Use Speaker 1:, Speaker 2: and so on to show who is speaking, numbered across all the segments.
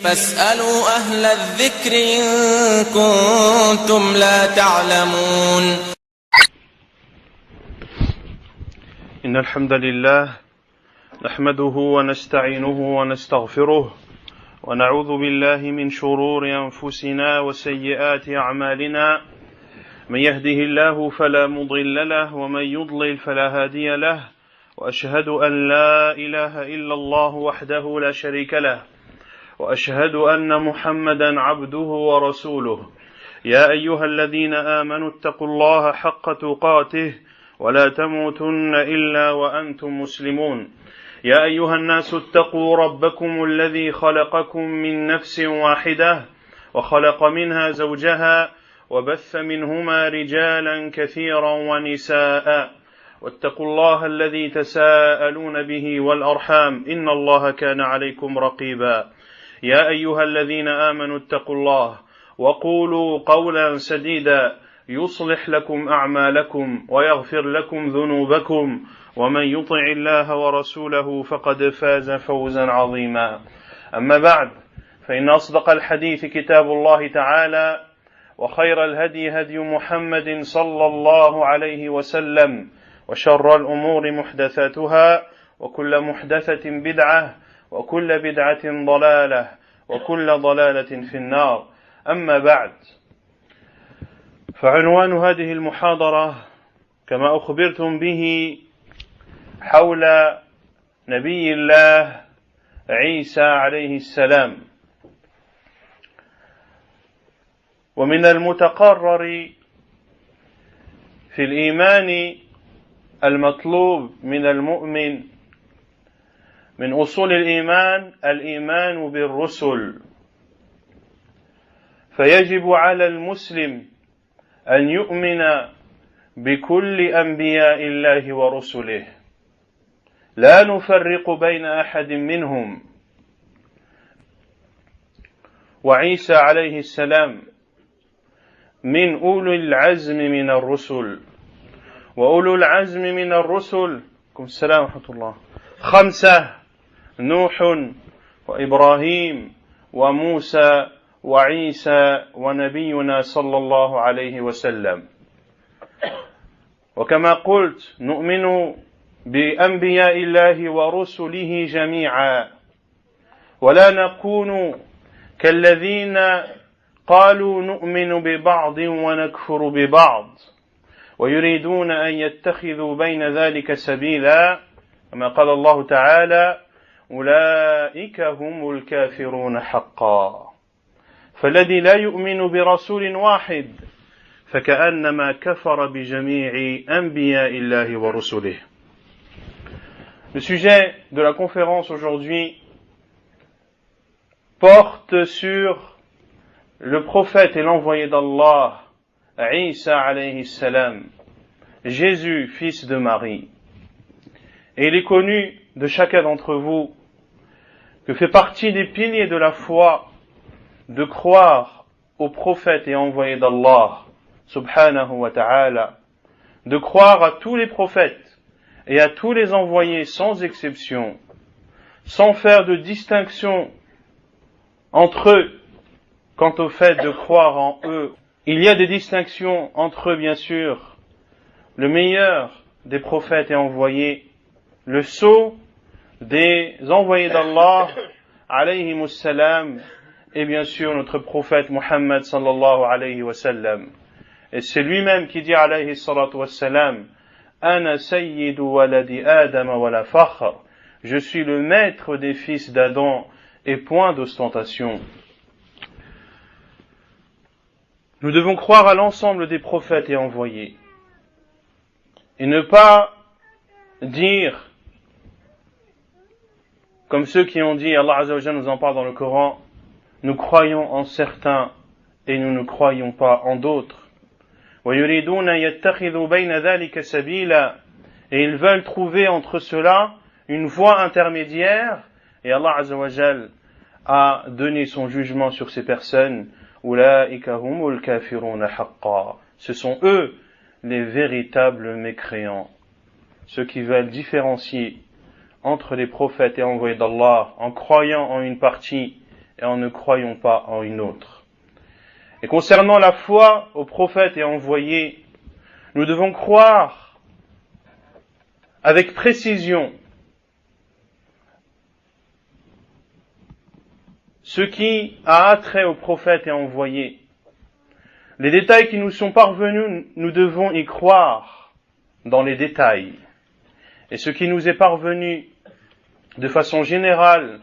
Speaker 1: فاسألوا أهل الذكر إن كنتم لا تعلمون.
Speaker 2: إن الحمد لله نحمده ونستعينه ونستغفره ونعوذ بالله من شرور أنفسنا وسيئات أعمالنا من يهده الله فلا مضل له ومن يضلل فلا هادي له وأشهد أن لا إله إلا الله وحده لا شريك له وأشهد أن محمدا عبده ورسوله يا أيها الذين آمنوا اتقوا الله حق تقاته ولا تموتن إلا وأنتم مسلمون يا أيها الناس اتقوا ربكم الذي خلقكم من نفس واحدة وخلق منها زوجها وبث منهما رجالا كثيرا ونساء واتقوا الله الذي تساءلون به والأرحام إن الله كان عليكم رقيبا يا أيها الذين آمنوا اتقوا الله وقولوا قولا سديدا يصلح لكم أعمالكم ويغفر لكم ذنوبكم ومن يطع الله ورسوله فقد فاز فوزا عظيما أما بعد فإن أصدق الحديث كتاب الله تعالى وخير الهدي هدي محمد صلى الله عليه وسلم وشر الأمور محدثاتها وكل محدثة بدعة وكل بدعة ضلالة وكل ضلالة في النار أما بعد فعنوان هذه المحاضرة كما أخبرتم به حول نبي الله عيسى عليه السلام. ومن المتقرر في الإيمان المطلوب من المؤمن من أصول الإيمان بالرسل، فيجب على المسلم أن يؤمن بكل أنبياء الله ورسله لا نفرق بين أحد منهم. وعيسى عليه السلام من أولي العزم من الرسل، وأولو العزم من الرسل السلام ورحمة الله 5: نوح وإبراهيم وموسى وعيسى ونبينا صلى الله عليه وسلم. وكما قلت نؤمن بأنبياء الله ورسله جميعا، ولا نكون كالذين قالوا نؤمن ببعض ونكفر ببعض ويريدون أن يتخذوا بين ذلك سبيلا، كما قال الله تعالى أولئك هم الكافرون حقا. فالذي لا يؤمن برسول واحد فكأنما كفر بجميع أنبياء الله ورسله. Le sujet de la conférence aujourd'hui porte sur le prophète et l'envoyé d'Allah, Isa alayhi salam, Jésus, fils de Marie. Et il est connu de chacun d'entre vous que fait partie des piliers de la foi de croire au prophète et envoyé d'Allah, subhanahu wa ta'ala, de croire à tous les prophètes et à tous les envoyés sans exception, sans faire de distinction entre eux quant au fait de croire en eux. Il y a des distinctions entre eux, bien sûr. Le meilleur des prophètes et envoyés, le sceau des envoyés d'Allah, alayhimus salam, et bien sûr notre prophète Muhammad sallallahu alayhi wa sallam. Et c'est lui-même qui dit alayhi salatu wa salam, Ana sayyidu waladi Adam wa la fakhr. Je suis le maître des fils d'Adam et point d'ostentation. Nous devons croire à l'ensemble des prophètes et envoyés et ne pas dire comme ceux qui ont dit, Allah Azza wa Jalla nous en parle dans le Coran, nous croyons en certains et nous ne croyons pas en d'autres. وَيُرِيدُونَ يَتَّخِذُوا بَيْنَ ذَلِكَ سَبِيلًا. Et ils veulent trouver entre cela une voie intermédiaire, et Allah Azza wa Jalla a donné son jugement sur ces personnes. أُولَئِكَ هُمُ الْكَافِرُونَ حَقًّا. Ce sont eux les véritables mécréants, ceux qui veulent différencier entre les prophètes et envoyés d'Allah en croyant en une partie et en ne croyant pas en une autre. Et concernant la foi aux prophètes et envoyés, nous devons croire avec précision ce qui a attrait aux prophètes et envoyés. Les détails qui nous sont parvenus, nous devons y croire dans les détails. Et ce qui nous est parvenu de façon générale,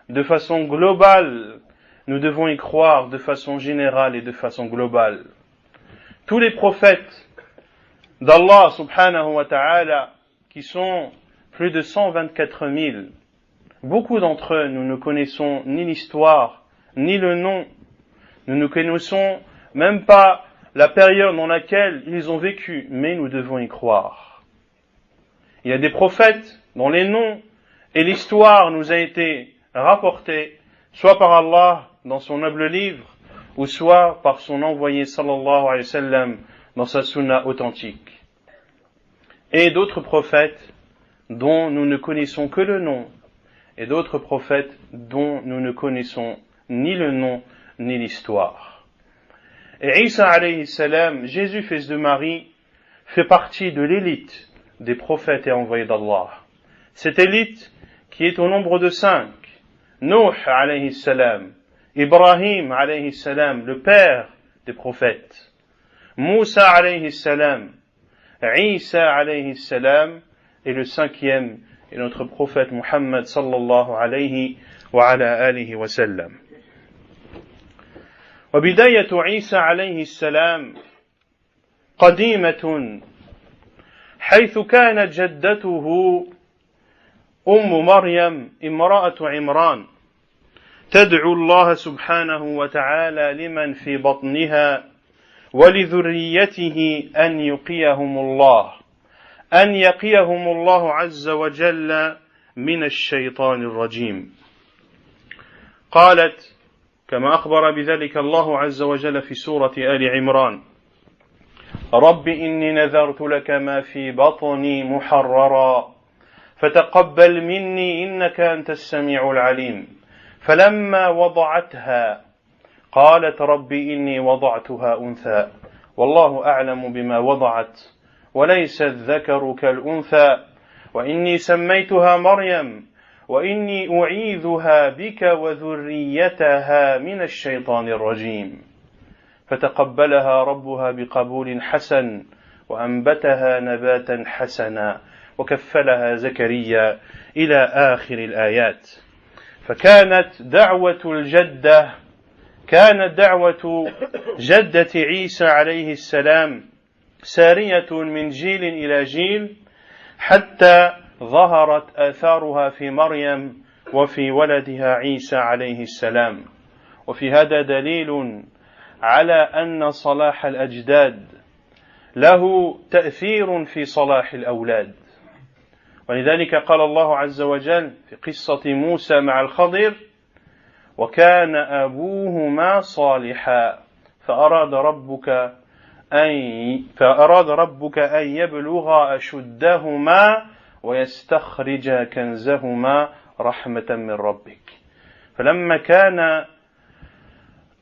Speaker 2: de façon globale, nous devons y croire de façon générale et de façon globale. Tous les prophètes d'Allah subhanahu wa ta'ala, qui sont plus de 124 000, beaucoup d'entre eux, nous ne connaissons ni l'histoire, ni le nom, nous ne connaissons même pas la période dans laquelle ils ont vécu, mais nous devons y croire. Il y a des prophètes dont les noms et l'histoire nous a été rapportés, soit par Allah dans son noble livre, ou soit par son envoyé sallallahu alayhi wa sallam dans sa sunna authentique. Et d'autres prophètes dont nous ne connaissons que le nom, et d'autres prophètes dont nous ne connaissons ni le nom ni l'histoire. Et Isa alayhi salam, Jésus fils de Marie, fait partie de l'élite des prophètes et envoyés d'Allah. Cette élite qui est au nombre de 5, Nuh alayhi salam, Ibrahim alayhi salam, le père des prophètes, Moussa alayhi salam, Isa alayhi salam, et le 5e est notre prophète Muhammad sallallahu alayhi wa ala alihi wa sallam. وبداية عيسى عليه السلام قديمة حيث كانت جدته مريم امرأة عمران تدعو الله سبحانه وتعالى لمن في بطنها ولذريته أن يقيهم الله عز وجل من الشيطان الرجيم. قالت كما أخبر بذلك الله عز وجل في سورة آل عمران: رب إني نذرت لك ما في بطني محررا فتقبل مني إنك أنت السميع العليم. فلما وضعتها قالت رب إني وضعتها أنثى والله أعلم بما وضعت وليس الذكر كالأنثى وإني سميتها مريم وإني أعيذها بك وذريتها من الشيطان الرجيم. فتقبلها ربها بقبول حسن وأنبتها نباتا حسنا وكفلها زكريا إلى آخر الآيات. فكانت دعوة جدة عيسى عليه السلام سارية من جيل إلى جيل حتى ظهرت آثارها في مريم وفي ولدها عيسى عليه السلام. وفي هذا دليل على أن صلاح الأجداد له تأثير في صلاح الأولاد. ولذلك قال الله عز وجل في قصة موسى مع الخضر: وكان أبوهما صالحا فأراد ربك أن يبلغا أشدهما ويستخرج كنزهما رحمة من ربك. فلما كان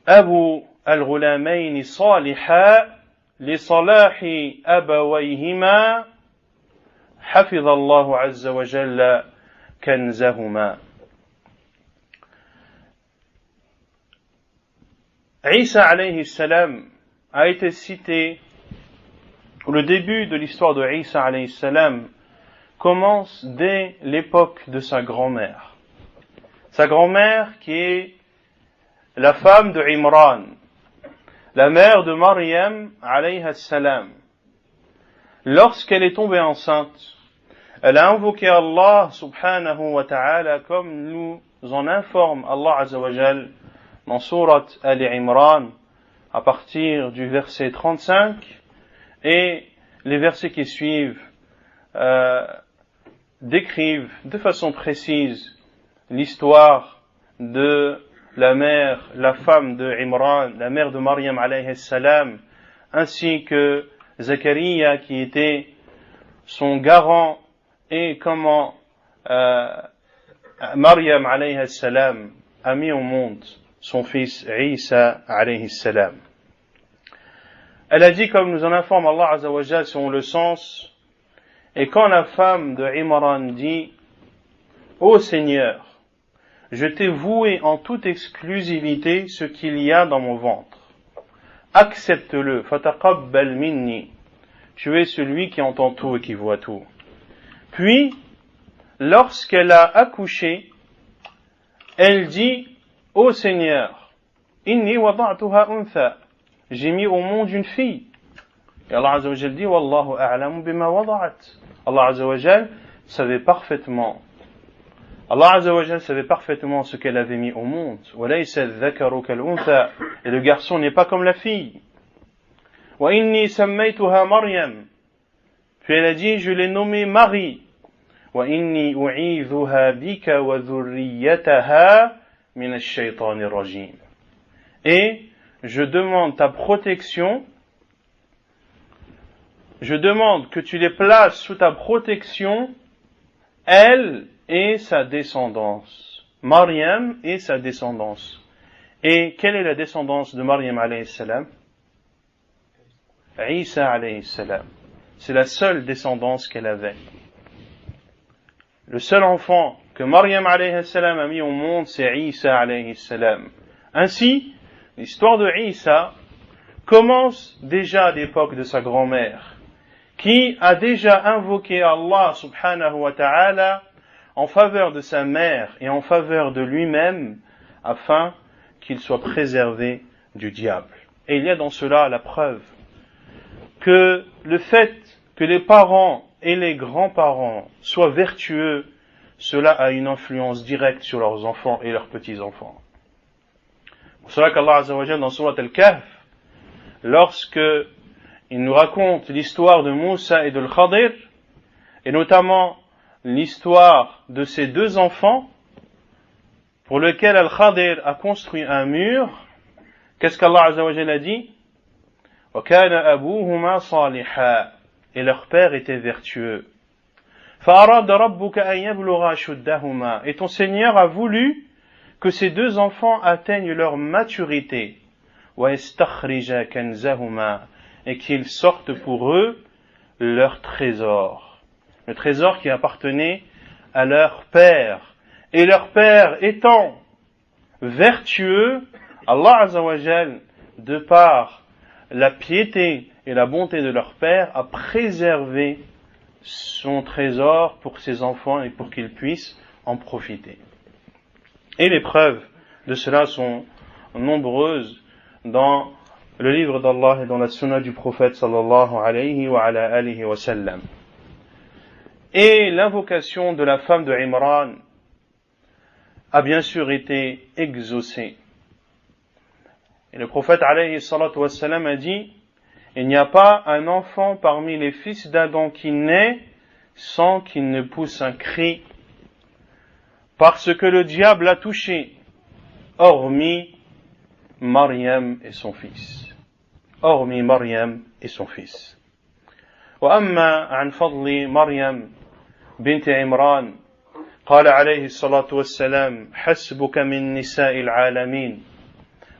Speaker 2: أبو الغلامين صالحا لصلاح أبويهما حفظ الله عز وجل كنزهما. Isa alayhi salam a été cité, le début de l'histoire de Isa alayhi salam commence dès l'époque de sa grand-mère. Sa grand-mère qui est la femme de Imran, la mère de Maryam alayha salam. Lorsqu'elle est tombée enceinte, elle a invoqué Allah subhanahu wa ta'ala comme nous en informe Allah azza wa jal dans Surat Ali Imran à partir du verset 35 et les versets qui suivent décrivent de façon précise l'histoire de la mère, la femme de Imran, la mère de Maryam alayhi salam, ainsi que Zakaria qui était son garant et comment Maryam alayhi salam a mis au monde son fils Isa alayhi salam. Elle a dit, comme nous en informe Allah Azza wa Jal selon le sens, et quand la femme de Imran dit, ô Seigneur, je t'ai voué en toute exclusivité ce qu'il y a dans mon ventre. Accepte-le, fataqabbal minni. Tu es celui qui entend tout et qui voit tout. Puis, lorsqu'elle a accouché, elle dit, ô Seigneur, inni wada'tuha untha. J'ai mis au monde une fille. Et Allah Azza wa Jal dit, wallahu a'lamu bima wada'at. Allah Azza wa Jal savait parfaitement. Allah Azza wa Jal savait parfaitement ce qu'elle avait mis au monde. Walaysa adh-dhakaru kal-untha. Et le garçon n'est pas comme la fille. Wa inni sammaytuha Maryam. Puis elle a dit, je l'ai nommée Marie. Wa inni u'idhuha bika wa dhurriyyataha min ash-shaytanir rajim. Et je demande ta protection. Je demande que tu les places sous ta protection, elle et sa descendance. Maryam et sa descendance. Et quelle est la descendance de Maryam alayhi salam? Isa alayhi salam. C'est la seule descendance qu'elle avait. Le seul enfant que Maryam alayhi salam a mis au monde, c'est Isa alayhi salam. Ainsi, l'histoire de Isa commence déjà à l'époque de sa grand-mère, qui a déjà invoqué Allah subhanahu wa ta'ala en faveur de sa mère et en faveur de lui-même, afin qu'il soit préservé du diable. Et il y a dans cela la preuve que le fait que les parents et les grands-parents soient vertueux, cela a une influence directe sur leurs enfants et leurs petits-enfants. C'est pour cela qu'Allah Azza wa Jal dans Surat Al-Kahf, lorsque il nous raconte l'histoire de Moussa et de Khadir, et notamment l'histoire de ces deux enfants, pour lesquels Al-Khadir a construit un mur, qu'est-ce qu'Allah Azza wa Jal a dit? وَكَانَ أَبُوهُمَا صَالِحًا. Et leur père était vertueux. فَأَرَادَ رَبُّكَ أَن يَبْلُغَا أَشُدَّهُمَا. Et ton Seigneur a voulu que ces deux enfants atteignent leur maturité. وَيَسْتَخْرِجَ كَنْزَهُمَا. Et qu'ils sortent pour eux leur trésor. Le trésor qui appartenait à leur père. Et leur père étant vertueux, Allah Azza wa Jal, de par la piété et la bonté de leur père, a préservé son trésor pour ses enfants et pour qu'ils puissent en profiter. Et les preuves de cela sont nombreuses dans le livre d'Allah et dans la sunna du prophète sallallahu alayhi wa ala alihi wa sallam. Et l'invocation de la femme de Imran a bien sûr été exaucée. Et le prophète alayhi salatu wa sallam a dit, il n'y a pas un enfant parmi les fils d'Adam qui naît sans qu'il ne pousse un cri, parce que le diable l'a touché, hormis Maryam et son fils. Hormis Maryam et son fils. وأما عن فضل مريم بنت عمران قال عليه الصلاة والسلام حسبك من نساء العالمين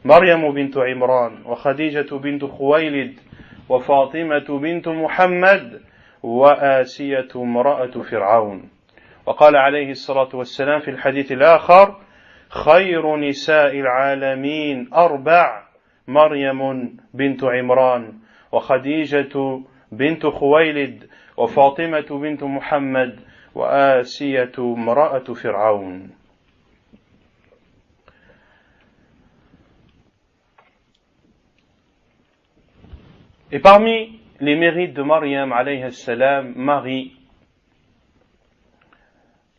Speaker 2: مريم بنت عمران وخديجة بنت خويلد وفاطمة بنت محمد وآسية امرأة فرعون. وقال عليه الصلاة والسلام في الحديث الآخر خير نساء العالمين أربع مريم بنت عمران وخديجة بنت خويلد وفاطمة بنت محمد وآسية امرأة فرعون. Et parmi les mérites de Maryam alayhi salam, Marie,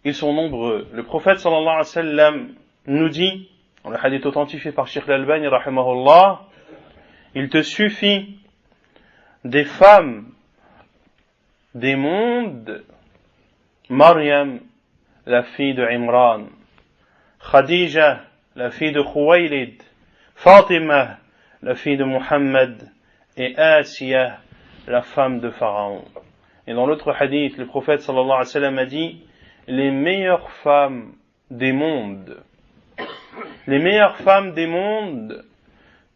Speaker 2: ils sont nombreux. Le prophète sallallahu alayhi wa sallam nous dit, dans le hadith authentifié par Cheikh Al-Albani rahimahullah, il te suffit des femmes des mondes, Maryam, la fille de Imran, Khadija, la fille de Khuwaylid, Fatima, la fille de Muhammad, et Asiya, la femme de Pharaon. Et dans l'autre hadith, le prophète sallallahu alayhi wa sallam a dit, les meilleures femmes des mondes, les meilleures femmes des mondes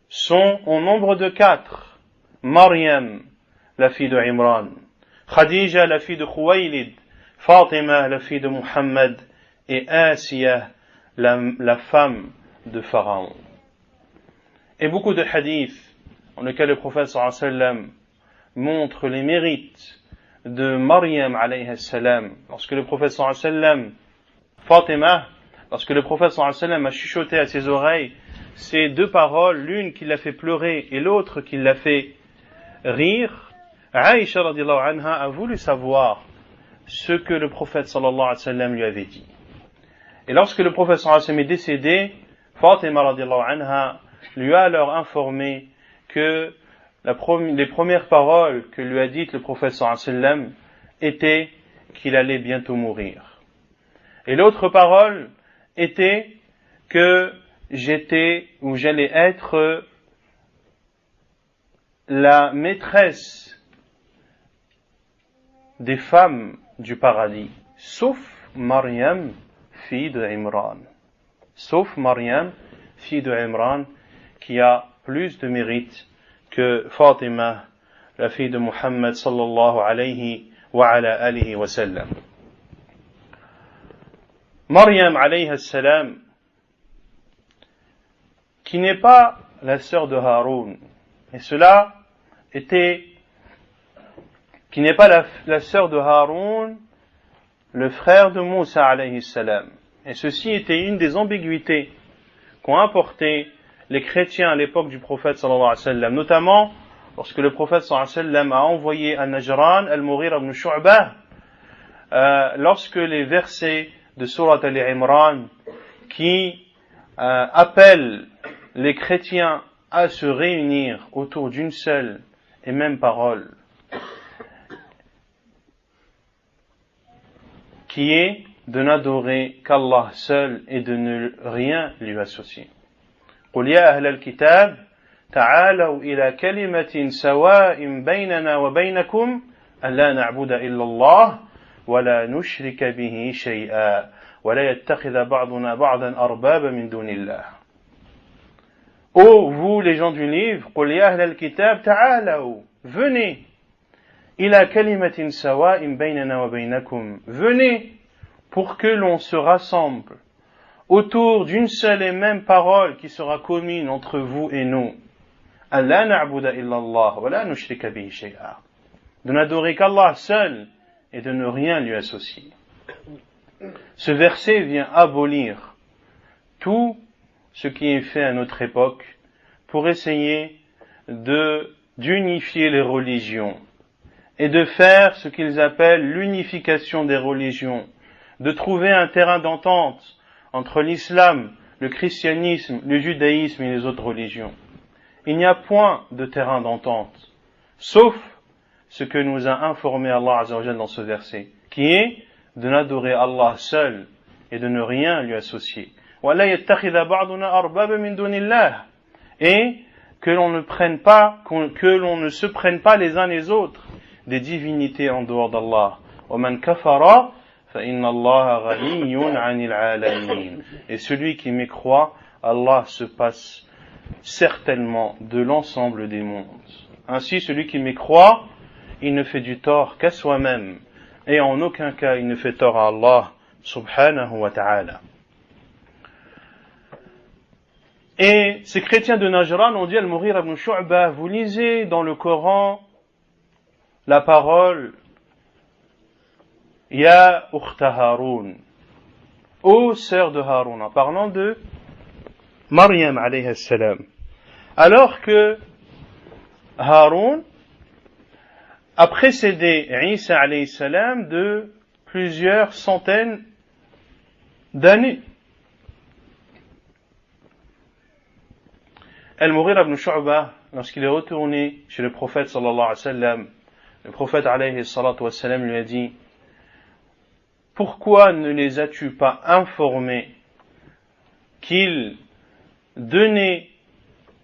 Speaker 2: sont au nombre de 4. Maryam, la fille de Imran, Khadija, la fille de Khuwaylid, Fatima, la fille de Muhammad, et Asiya, la femme de Pharaon. Et beaucoup de hadiths dans lesquels le prophète sallallahu alayhi wa sallam montre les mérites de Maryam alayhi salam. Lorsque le prophète sallallahu alayhi wa sallam, Fatima, lorsque le prophète sallallahu alayhi wa sallam a chuchoté à ses oreilles ces 2 paroles, l'une qui l'a fait pleurer et l'autre qui l'a fait rire, Aïcha radiyallahu anha a voulu savoir ce que le prophète sallallahu alayhi wa sallam lui avait dit. Et lorsque le prophète sallallahu alayhi wa sallam est décédé, Fatima radiyallahu anha lui a alors informé que les premières paroles que lui a dites le prophète sallallahu alayhi wa sallam étaient qu'il allait bientôt mourir. Et l'autre parole était que j'allais être la maîtresse des femmes du paradis, sauf Maryam, fille de Imran. Sauf Maryam, fille de Imran, qui a plus de mérite que Fatima, la fille de Muhammad sallallahu alayhi wa ala alihi wa sallam. Maryam alayhi salam, qui n'est pas la sœur de Haroun, et cela était, qui n'est pas la sœur de Haroun, le frère de Moussa alayhi salam. Et ceci était une des ambiguïtés qu'ont apporté les chrétiens à l'époque du prophète sallallahu alayhi wa sallam, notamment lorsque le prophète sallallahu alayhi wa sallam a envoyé à Najran al-Mughira ibn Shu'bah, lorsque les versets de Surat al-Imran qui appellent les chrétiens à se réunir autour d'une seule et même parole, qui est de n'adorer qu'Allah seul et de ne rien lui associer. قل يا أهل الكتاب تعالوا إلى كلمة سواء بيننا وبينكم ألا نعبد إلا الله ولا نشرك به شيئا ولا يتخذ بعضنا بعضا أربابا من دون الله. Ô vous les gens du livre, قل يا أهل الكتاب تعالوا, venez إلى كلمة سواء بيننا وبينكم, venez pour que l'on se rassemble autour d'une seule et même parole qui sera commune entre vous et nous. Allah na'buda illallah wa la nushrika bihi shay'a. De n'adorer qu'Allah seul et de ne rien lui associer. Ce verset vient abolir tout ce qui est fait à notre époque pour essayer d'unifier les religions et de faire ce qu'ils appellent l'unification des religions, de trouver un terrain d'entente entre l'islam, le christianisme, le judaïsme et les autres religions. Il n'y a point de terrain d'entente, sauf ce que nous a informé Allah Azza wa Jalla dans ce verset, qui est de n'adorer Allah seul et de ne rien lui associer. Et que l'on ne se prenne pas les uns les autres des divinités en dehors d'Allah. Et celui qui mécroit, Allah se passe certainement de l'ensemble des mondes. Ainsi, celui qui mécroit, il ne fait du tort qu'à soi-même, et en aucun cas il ne fait tort à Allah subhanahu wa ta'ala. Et ces chrétiens de Najran ont dit à Al-Mughira ibn Shu'bah, vous lisez dans le Coran la parole Ya ukhta Haroun, ô sœur de Haroun, en parlant de Maryam alayhi salam. Alors que Haroun a précédé Isa alayhi salam de plusieurs centaines d'années. Al-Mughira ibn Shu'bah, lorsqu'il est retourné chez le prophète sallallahu alayhi wa sallam, le prophète alayhi salatu wa sallam lui a dit, pourquoi ne les as-tu pas informés qu'ils donnaient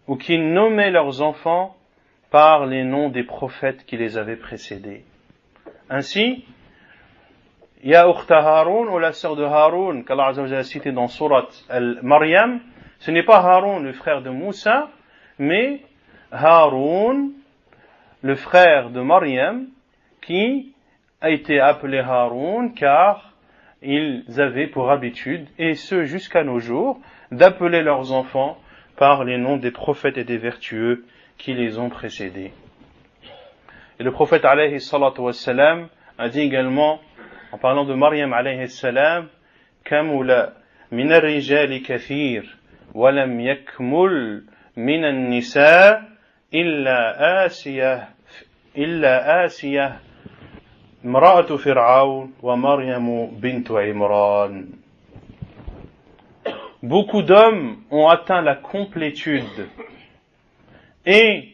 Speaker 2: ou qu'ils nommaient leurs enfants par les noms des prophètes qui les avaient précédés? Ainsi, Ya ukhta Haroun, ou la sœur de Haroun, qu'Allah Azza wa Jalla a cité dans Surat al-Maryam, Ce n'est pas Haroun, le frère de Moussa, mais Haroun, le frère de Maryam, qui a été appelé Haroun car ils avaient pour habitude, et ce jusqu'à nos jours, d'appeler leurs enfants par les noms des prophètes et des vertueux qui les ont précédés. Et le prophète alayhi salatu wassalam a dit également, en parlant de Maryam alayhi salam, Kamula min ar-rijali kathir wa lam yakmul min an-nisa illa Asiyah imra'atu Fir'aun wa Maryam bintu Imran. Beaucoup d'hommes ont atteint la complétude et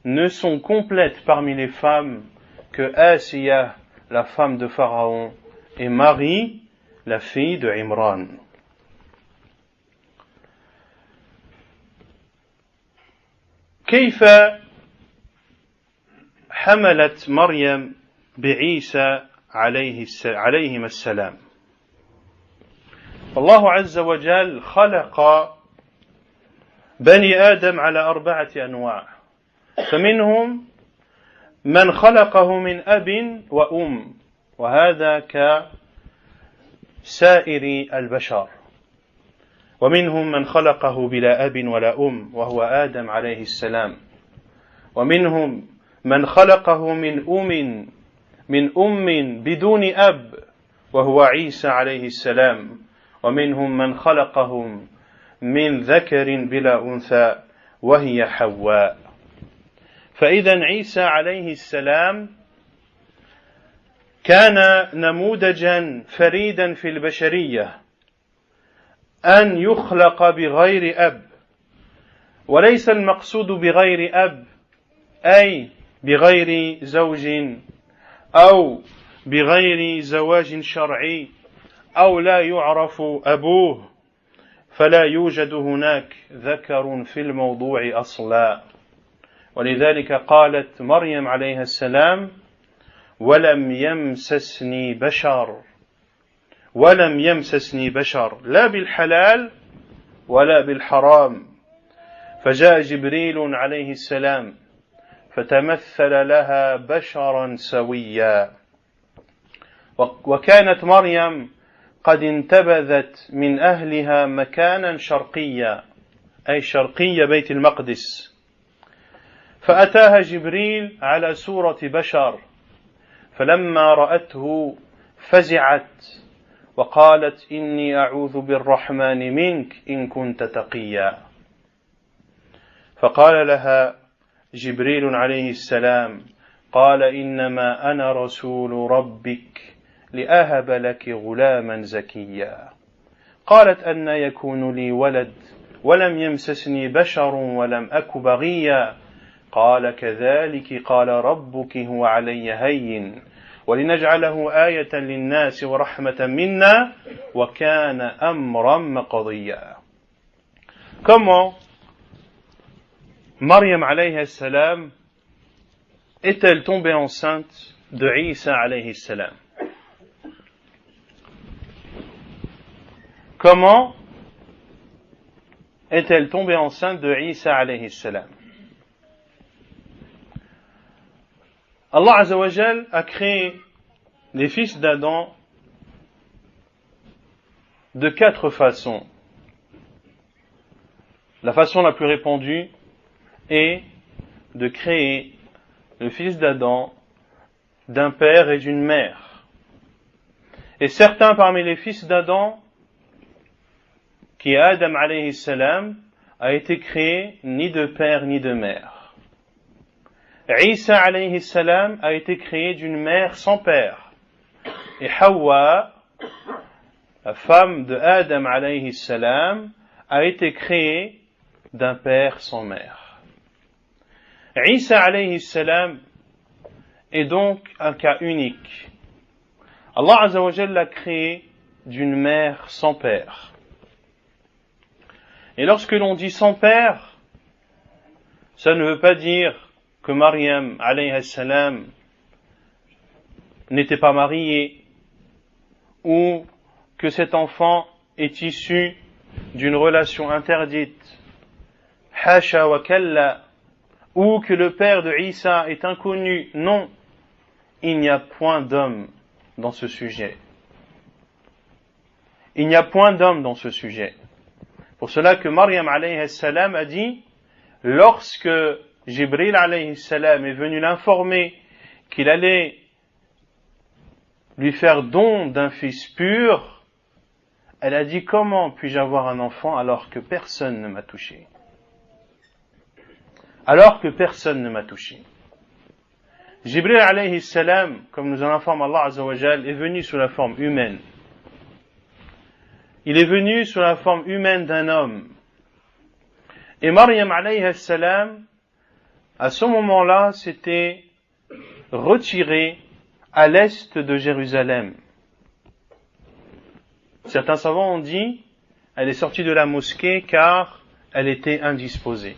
Speaker 2: ne sont complètes parmi les femmes que Asiyah, la femme de Pharaon, et Marie, la fille de Imran. كيف حملت مريم بعيسى عليهما السلام؟ الله عز وجل خلق بني آدم على 4 أنواع، فمنهم من خلقه من أب وأم، وهذا كسائر البشر، ومنهم من خلقه بلا أب ولا أم وهو آدم عليه السلام، ومنهم من خلقه من أم بدون أب وهو عيسى عليه السلام، ومنهم من خلقهم من ذكر بلا أنثى وهي حواء. فإذا عيسى عليه السلام كان نموذجا فريدا في البشرية أن يخلق بغير أب، وليس المقصود بغير أب أي بغير زوج أو بغير زواج شرعي أو لا يعرف أبوه، فلا يوجد هناك ذكر في الموضوع أصلا. ولذلك قالت مريم عليها السلام ولم يمسسني بشر لا بالحلال ولا بالحرام. فجاء جبريل عليه السلام فتمثل لها بشرا سويا، وكانت مريم قد انتبذت من أهلها مكانا شرقيا أي شرقي بيت المقدس، فأتاها جبريل على صورة بشر، فلما رأته فزعت وقالت إني أعوذ بالرحمن منك إن كنت تقيا. فقال لها جبريل عليه السلام قال إنما أنا رسول ربك لأهب لك غلاما زكيا. قالت أن يكون لي ولد ولم يمسسني بشر ولم أك بغيا. قال كذلك قال ربك هو علي هين ولنجعله آية للناس ورحمة منا وكان أمرا مقضيا. Comment Maryam alayhi salam est-elle tombée enceinte de Isa alayhi salam? Comment est-elle tombée enceinte de Isa alayhi salam? Allah Azza wa Jal a créé les fils d'Adam de 4 façons. La façon la plus répandue est de créer le fils d'Adam d'un père et d'une mère. Et certains parmi les fils d'Adam, qui est Adam alayhi salam, a été créé ni de père ni de mère. Isa alayhi salam a été créé d'une mère sans père. Et Hawa, la femme de Adam alayhi salam, a été créée d'un père sans mère. Isa alayhi salam est donc un cas unique. Allah Azza wa Jalla l'a créé d'une mère sans père. Et lorsque l'on dit sans père, ça ne veut pas dire que Maryam alayhi salam n'était pas mariée ou que cet enfant est issu d'une relation interdite, hasha wa kalla, ou que le père de Isa est inconnu. Non, il n'y a point d'homme dans ce sujet. Il n'y a point d'homme dans ce sujet. Pour cela que Maryam alayhi salam a dit, lorsque Jibril alayhi salam est venu l'informer qu'il allait lui faire don d'un fils pur, elle a dit, comment puis-je avoir un enfant alors que personne ne m'a touché? Alors que personne ne m'a touché. Jibril alayhi salam, comme nous en informe Allah azza wa jal, est venu sous la forme humaine. Il est venu sous la forme humaine d'un homme. Et Maryam alayhi salam, à ce moment-là, s'était retirée à l'est de Jérusalem. Certains savants ont dit, elle est sortie de la mosquée car elle était indisposée.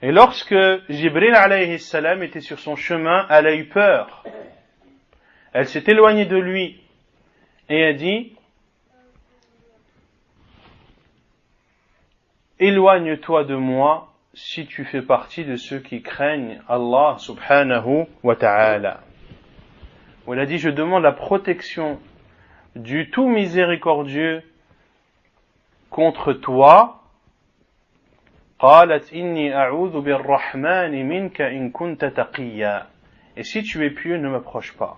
Speaker 2: Et lorsque Jibril alayhi salam était sur son chemin, elle a eu peur. Elle s'est éloignée de lui et a dit, éloigne-toi de moi si tu fais partie de ceux qui craignent Allah subhanahu wa ta'ala. Où elle a dit, je demande la protection du tout miséricordieux contre toi. قالت إني أعوذ بالرحمن منك إن كنت تقيا. Et si tu es pieux, ne m'approche pas.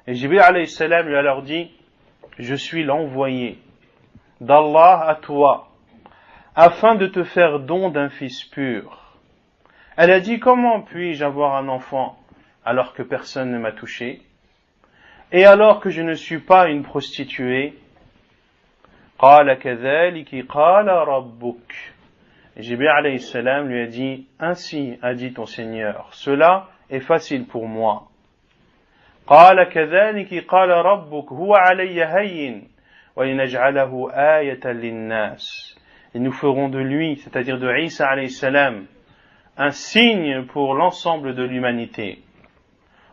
Speaker 2: Et Jibril alayhi salam lui a alors dit, je suis l'envoyé d'Allah à toi afin de te faire don d'un fils pur. Elle a dit, comment puis-je avoir un enfant alors que personne ne m'a touché et alors que je ne suis pas une prostituée? قال كذلك قال ربك. Jibril alayhi salam lui a dit, ainsi a dit ton Seigneur, cela est facile pour moi. قال كذلك قال ربك هو علي هين ولنجعله آية للناس. Et nous ferons de lui, c'est-à-dire de Isa alayhi salam, un signe pour l'ensemble de l'humanité.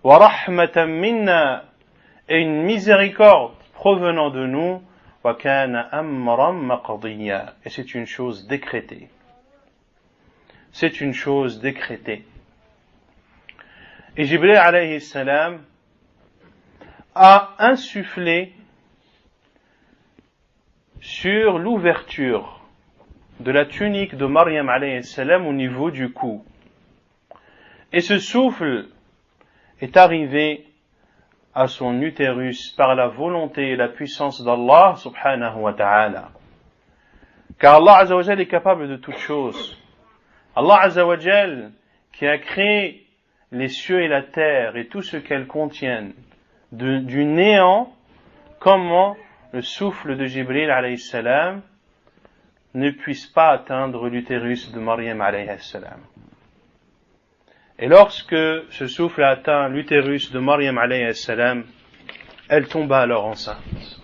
Speaker 2: وَرَحْمَةً مِنَّا, et une miséricorde provenant de nous. وَكَانَ أَمْرًا مَقْضِيًّا, et c'est une chose décrétée. C'est une chose décrétée. Et Jibril alayhi salam a insufflé sur l'ouverture de la tunique de Maryam alayhi salam au niveau du cou. Et ce souffle est arrivé à son utérus par la volonté et la puissance d'Allah subhanahu wa ta'ala. Car Allah azza wa jal est capable de toutes choses. Allah azza wa jal qui a créé les cieux et la terre et tout ce qu'elles contiennent du néant, comment le souffle de Jibril alayhi salam ne puisse pas atteindre l'utérus de Maryam alayhi salam. Et lorsque ce souffle a atteint l'utérus de Maryam alayhi salam, elle tomba alors enceinte.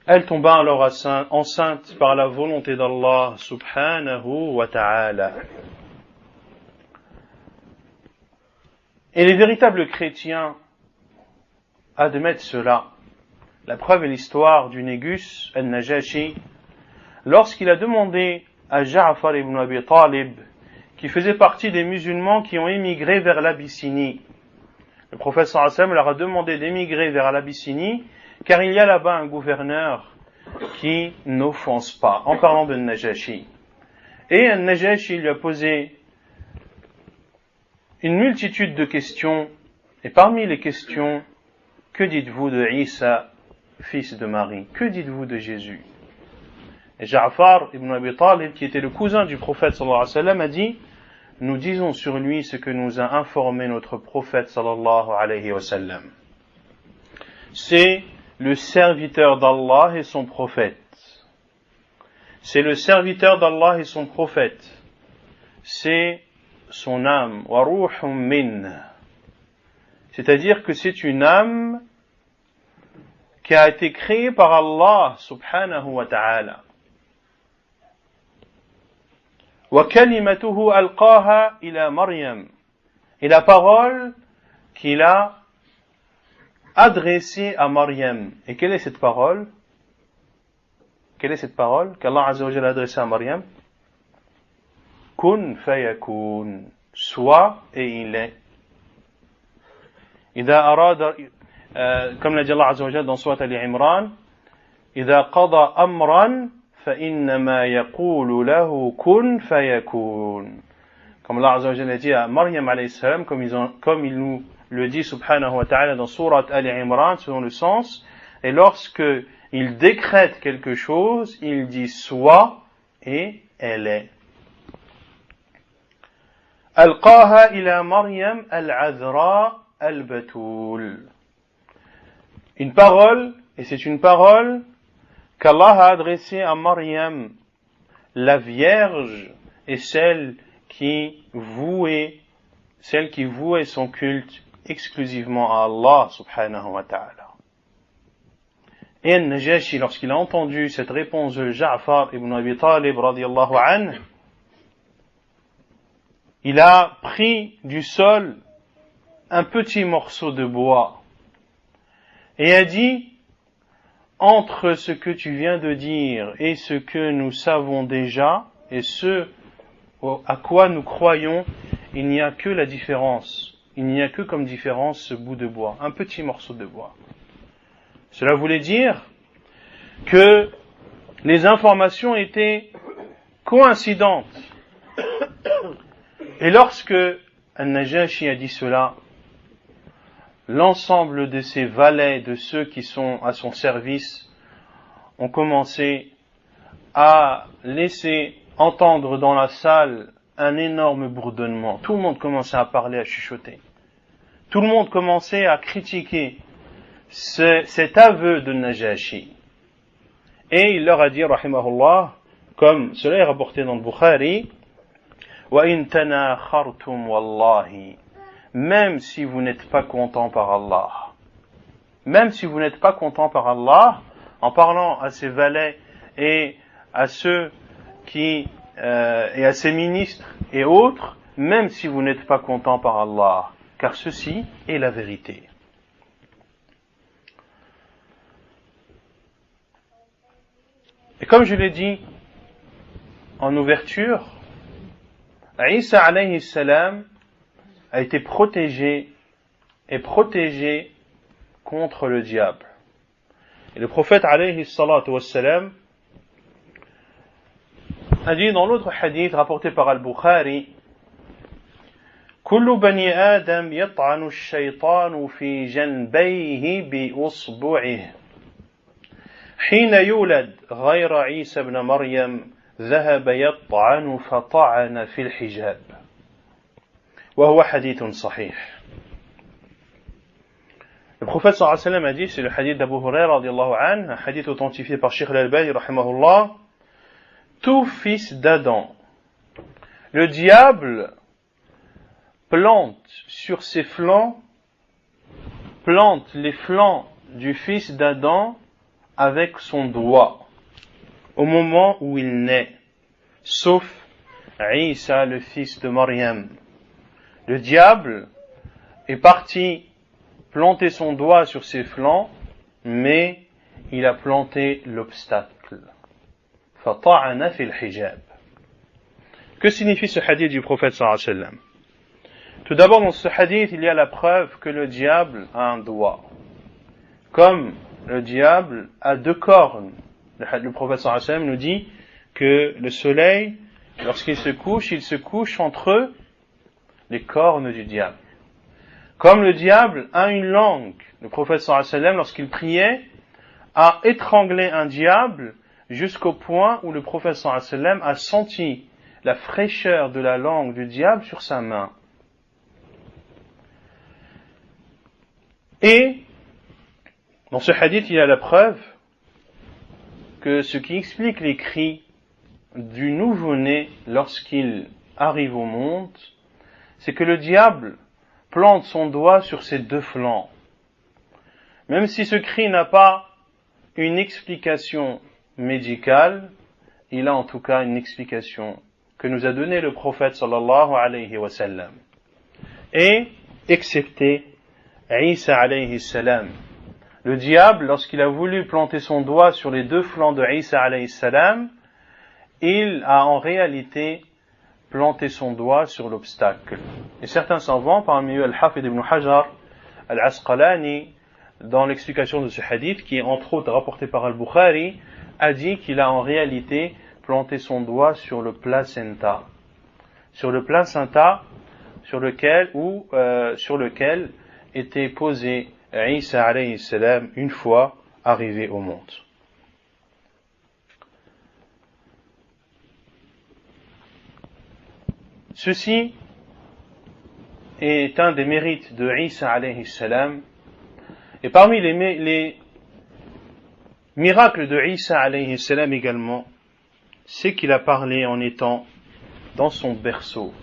Speaker 2: Elle tomba alors enceinte par la volonté d'Allah subhanahu wa ta'ala. Et les véritables chrétiens admettent cela. La preuve est l'histoire du Négus al-Najashi, lorsqu'il a demandé à Ja'far ibn Abi Talib, qui faisait partie des musulmans qui ont émigré vers l'Abyssinie. Le prophète sallallahu alayhi wa sallam leur a demandé d'émigrer vers l'Abyssinie, car il y a là-bas un gouverneur qui n'offense pas, en parlant de Najashi. Et Najashi lui a posé une multitude de questions, et parmi les questions, que dites-vous de Isa, fils de Marie? Que dites-vous de Jésus? Et Ja'far ibn Abi Talib, qui était le cousin du prophète sallallahu alayhi wa sallam, a dit, nous disons sur lui ce que nous a informé notre prophète sallallahu alayhi wa sallam. C'est le serviteur d'Allah et son prophète. C'est le serviteur d'Allah et son prophète. C'est son âme. Wa ruhum min. C'est-à-dire que c'est une âme qui a été créée par Allah subhanahu wa ta'ala. وَكَلِمَتُهُ أَلْقَاهَا إِلَى مَرْيَمَ. Et la parole qu'il a adressée à Maryam. Et quelle est cette parole? Quelle est cette parole qu'Allah Azza wa Jalla a adressée à Maryam? Kun fayakun, soit et il est. Comme l'a dit Allah Azza wa Jalla dans Surat Al-Imran, إذا قضى أمرا فإنما يقول له كن فيكون. Comme Allah Azza wa Jalla a dit à Maryam alayhi salam, comme il nous le dit subhanahu wa ta'ala dans Surat Al-Imran, selon le sens, et lorsque il décrète quelque chose, il dit soit et elle est. ألقاها إلى مريم العذراء البتول. Une parole, et c'est une parole qu'Allah a adressée à Maryam, la Vierge, et celle qui vouait son culte exclusivement à Allah subhanahu wa ta'ala. Et Najashi, lorsqu'il a entendu cette réponse de Ja'far ibn Abi Talib radiyallahu anhu, il a pris du sol un petit morceau de bois et a dit: entre ce que tu viens de dire et ce que nous savons déjà et ce à quoi nous croyons, il n'y a que la différence. Il n'y a que comme différence ce bout de bois, un petit morceau de bois. Cela voulait dire que les informations étaient coïncidentes. Et lorsque An-Najashi a dit cela, l'ensemble de ses valets, de ceux qui sont à son service, ont commencé à laisser entendre dans la salle un énorme bourdonnement. Tout le monde commençait à parler, à chuchoter. Tout le monde commençait à critiquer cet aveu de Najashi. Et il leur a dit, rahimahullah, comme cela est rapporté dans le Bukhari, وَإِن تَنَاخَرْتُمْ وَاللَّهِ, même si vous n'êtes pas content par Allah, même si vous n'êtes pas content par Allah, en parlant à ses valets et à ceux et à ses ministres et autres, même si vous n'êtes pas content par Allah, car ceci est la vérité. Et comme je l'ai dit en ouverture, Isa alayhi salam a été protégé contre le diable. Et le prophète alayhi salatu wassalam a dit dans l'autre hadith rapporté par Al-Bukhari: كل بني آدم يطعن الشيطان في جنبيه بأصبعه حين يولد غير عيسى بن مريم ذهب يطعن فطعن في الحجاب وهو حديث صحيح. Le prophète sallallahu alayhi wa sallam a dit, c'est le hadith d'Abu Huraira radiyallahu anhu, un hadith authentifié par Cheikh Al-Albani rahimahullah: tout fils d'Adam, le diable plante les flancs du fils d'Adam avec son doigt au moment où il naît, sauf Isa, le fils de Maryam. Le diable est parti planter son doigt sur ses flancs, mais il a planté l'obstacle. فَطَعَنَ فِي الْحِجَابِ. Que signifie ce hadith du prophète sallallahu alayhi wa sallam? Tout d'abord, dans ce hadith, il y a la preuve que le diable a un doigt. Comme le diable a deux cornes. Le prophète sallallahu alayhi wa sallam nous dit que le soleil, lorsqu'il se couche, il se couche entre les cornes du diable. Comme le diable a une langue, le prophète sallallahu alayhi wa sallam, lorsqu'il priait, a étranglé un diable jusqu'au point où le prophète sallallahu alayhi wa sallam a senti la fraîcheur de la langue du diable sur sa main. Et dans ce hadith, il y a la preuve que ce qui explique les cris du nouveau-né lorsqu'il arrive au monde, c'est que le diable plante son doigt sur ses deux flancs. Même si ce cri n'a pas une explication médicale, il a en tout cas une explication que nous a donnée le prophète sallallahu alayhi wa sallam. Et, excepté Isa alayhi salam, Le diable, lorsqu'il a voulu planter son doigt sur les deux flancs de Isa alayhi salam, il a en réalité planté son doigt sur l'obstacle. Et certains savants, parmi eux Al-Hafid ibn Hajar, Al-Asqalani, dans l'explication de ce hadith, qui est entre autres rapporté par Al-Bukhari, a dit qu'il a en réalité planté son doigt sur le placenta. Sur le placenta sur lequel était posé Isa alayhi salam une fois arrivé au monde. Ceci est un des mérites de Isa alayhi salam, et parmi les miracles de Isa alayhi salam également, c'est qu'il a parlé en étant dans son berceau,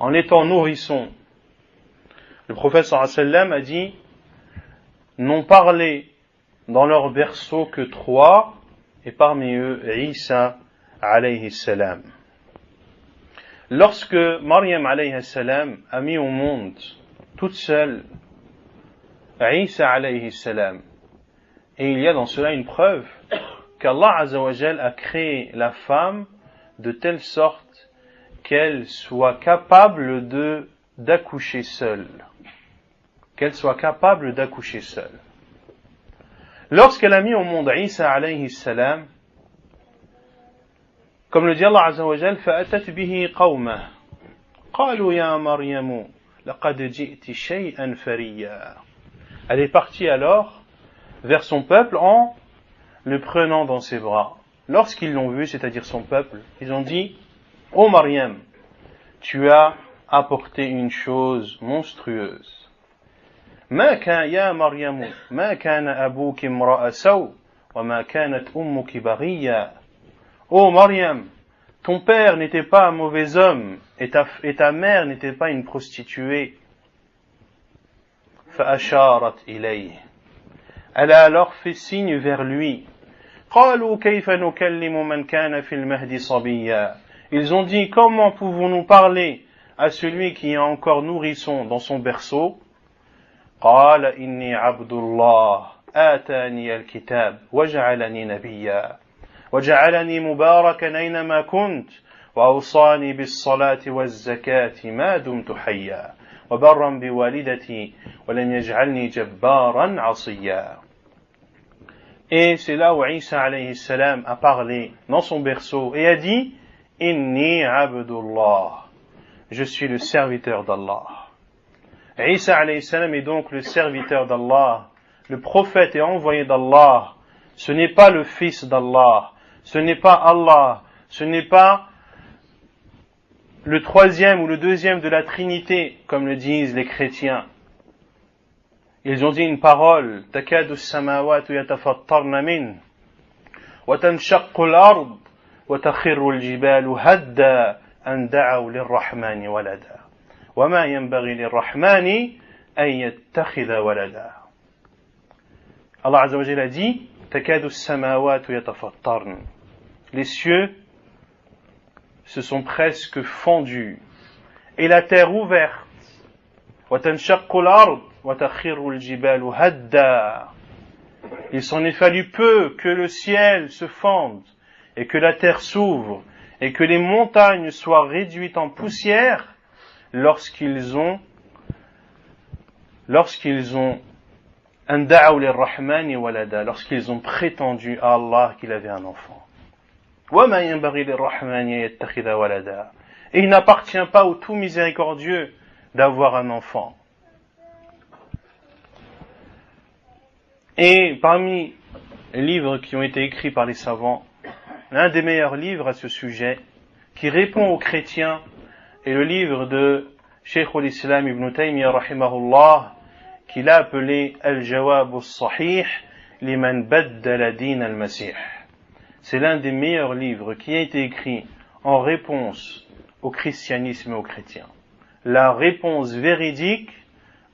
Speaker 2: en étant nourrisson. Le prophète sallallahu alayhi wa sallam a dit: n'ont parlé dans leur berceau que 3, et parmi eux Isa alayhi salam. Lorsque Maryam alayhi salam a mis au monde toute seule Isa alayhi salam, et il y a dans cela une preuve qu'Allah azza wa jal a créé la femme de telle sorte qu'elle soit capable d'accoucher seule. Qu'elle soit capable d'accoucher seule. Lorsqu'elle a mis au monde Isa alayhi salam, comme le dit Allah azza wa jal, فَأَتَتْ بِهِ قَوْمَهُ قَالُوا يَا مَرْيَمُ لَقَدْ جِئْتِ شَيْئًا فَرِيًّا. Elle est partie alors vers son peuple en le prenant dans ses bras. Lorsqu'ils l'ont vu, c'est-à-dire son peuple, ils ont dit: Ô Maryam, tu as apporté une chose monstrueuse. ما كان يا مريم ما كان أبوك امرأ سوء وما كانت أمك بغيا. Ô Maryam, ton père n'était pas un mauvais homme et ta mère n'était pas une prostituée. فأشارت إليه. Elle a alors fait signe vers lui. قالوا كيف نكلم من كان في المهد صبيا. Ils ont dit: comment pouvons-nous parler à celui qui est encore nourrisson dans son berceau? قال إني عبد الله آتاني الكتاب وجعلني نبيا وجعلني مباركا أينما كنت وأوصاني بالصلاة والزكاة ما دمت حيا وبرا بوالدتي ولم يجعلني جبارا عصيا. Et c'est là où Isa alayhi salam a parlé dans son berceau et a dit: Inni abdullah, je suis le serviteur d'Allah. Isa alayhi salam est donc le serviteur d'Allah, le prophète et envoyé d'Allah. Ce n'est pas le fils d'Allah, ce n'est pas Allah, ce n'est pas le troisième ou le deuxième de la Trinité, comme le disent les chrétiens. Ils ont dit une parole: تكاد السماوات يتفطرن منه وتنشق الأرض وتخر الجبال هدا أن دعوا للرحمن ولدا وما ينبغي للرحمن أن يتخذ ولدا. Allah Azza wa Jalla a dit: تكاد السماوات يتفطرن. Les cieux se sont presque fendus et la terre ouverte. وتنشق الأرض وتخر الجبال هدا. Il s'en est fallu peu que le ciel se fende et que la terre s'ouvre et que les montagnes soient réduites en poussière lorsqu'ils ont anda'u lirrahmani walada, lorsqu'ils ont prétendu à Allah qu'il avait un enfant. وما ينبغي للرحمن يتخذ ولدا. Et il n'appartient pas au tout miséricordieux d'avoir un enfant. Et parmi les livres qui ont été écrits par les savants, l'un des meilleurs livres à ce sujet, qui répond aux chrétiens, est le livre de Cheikh al-Islam ibn Taymiyyah rahimahullah, qu'il a appelé Al-Jawab al-Sahih liman baddala din al-Masih. C'est l'un des meilleurs livres qui a été écrit en réponse au christianisme et aux chrétiens. La réponse véridique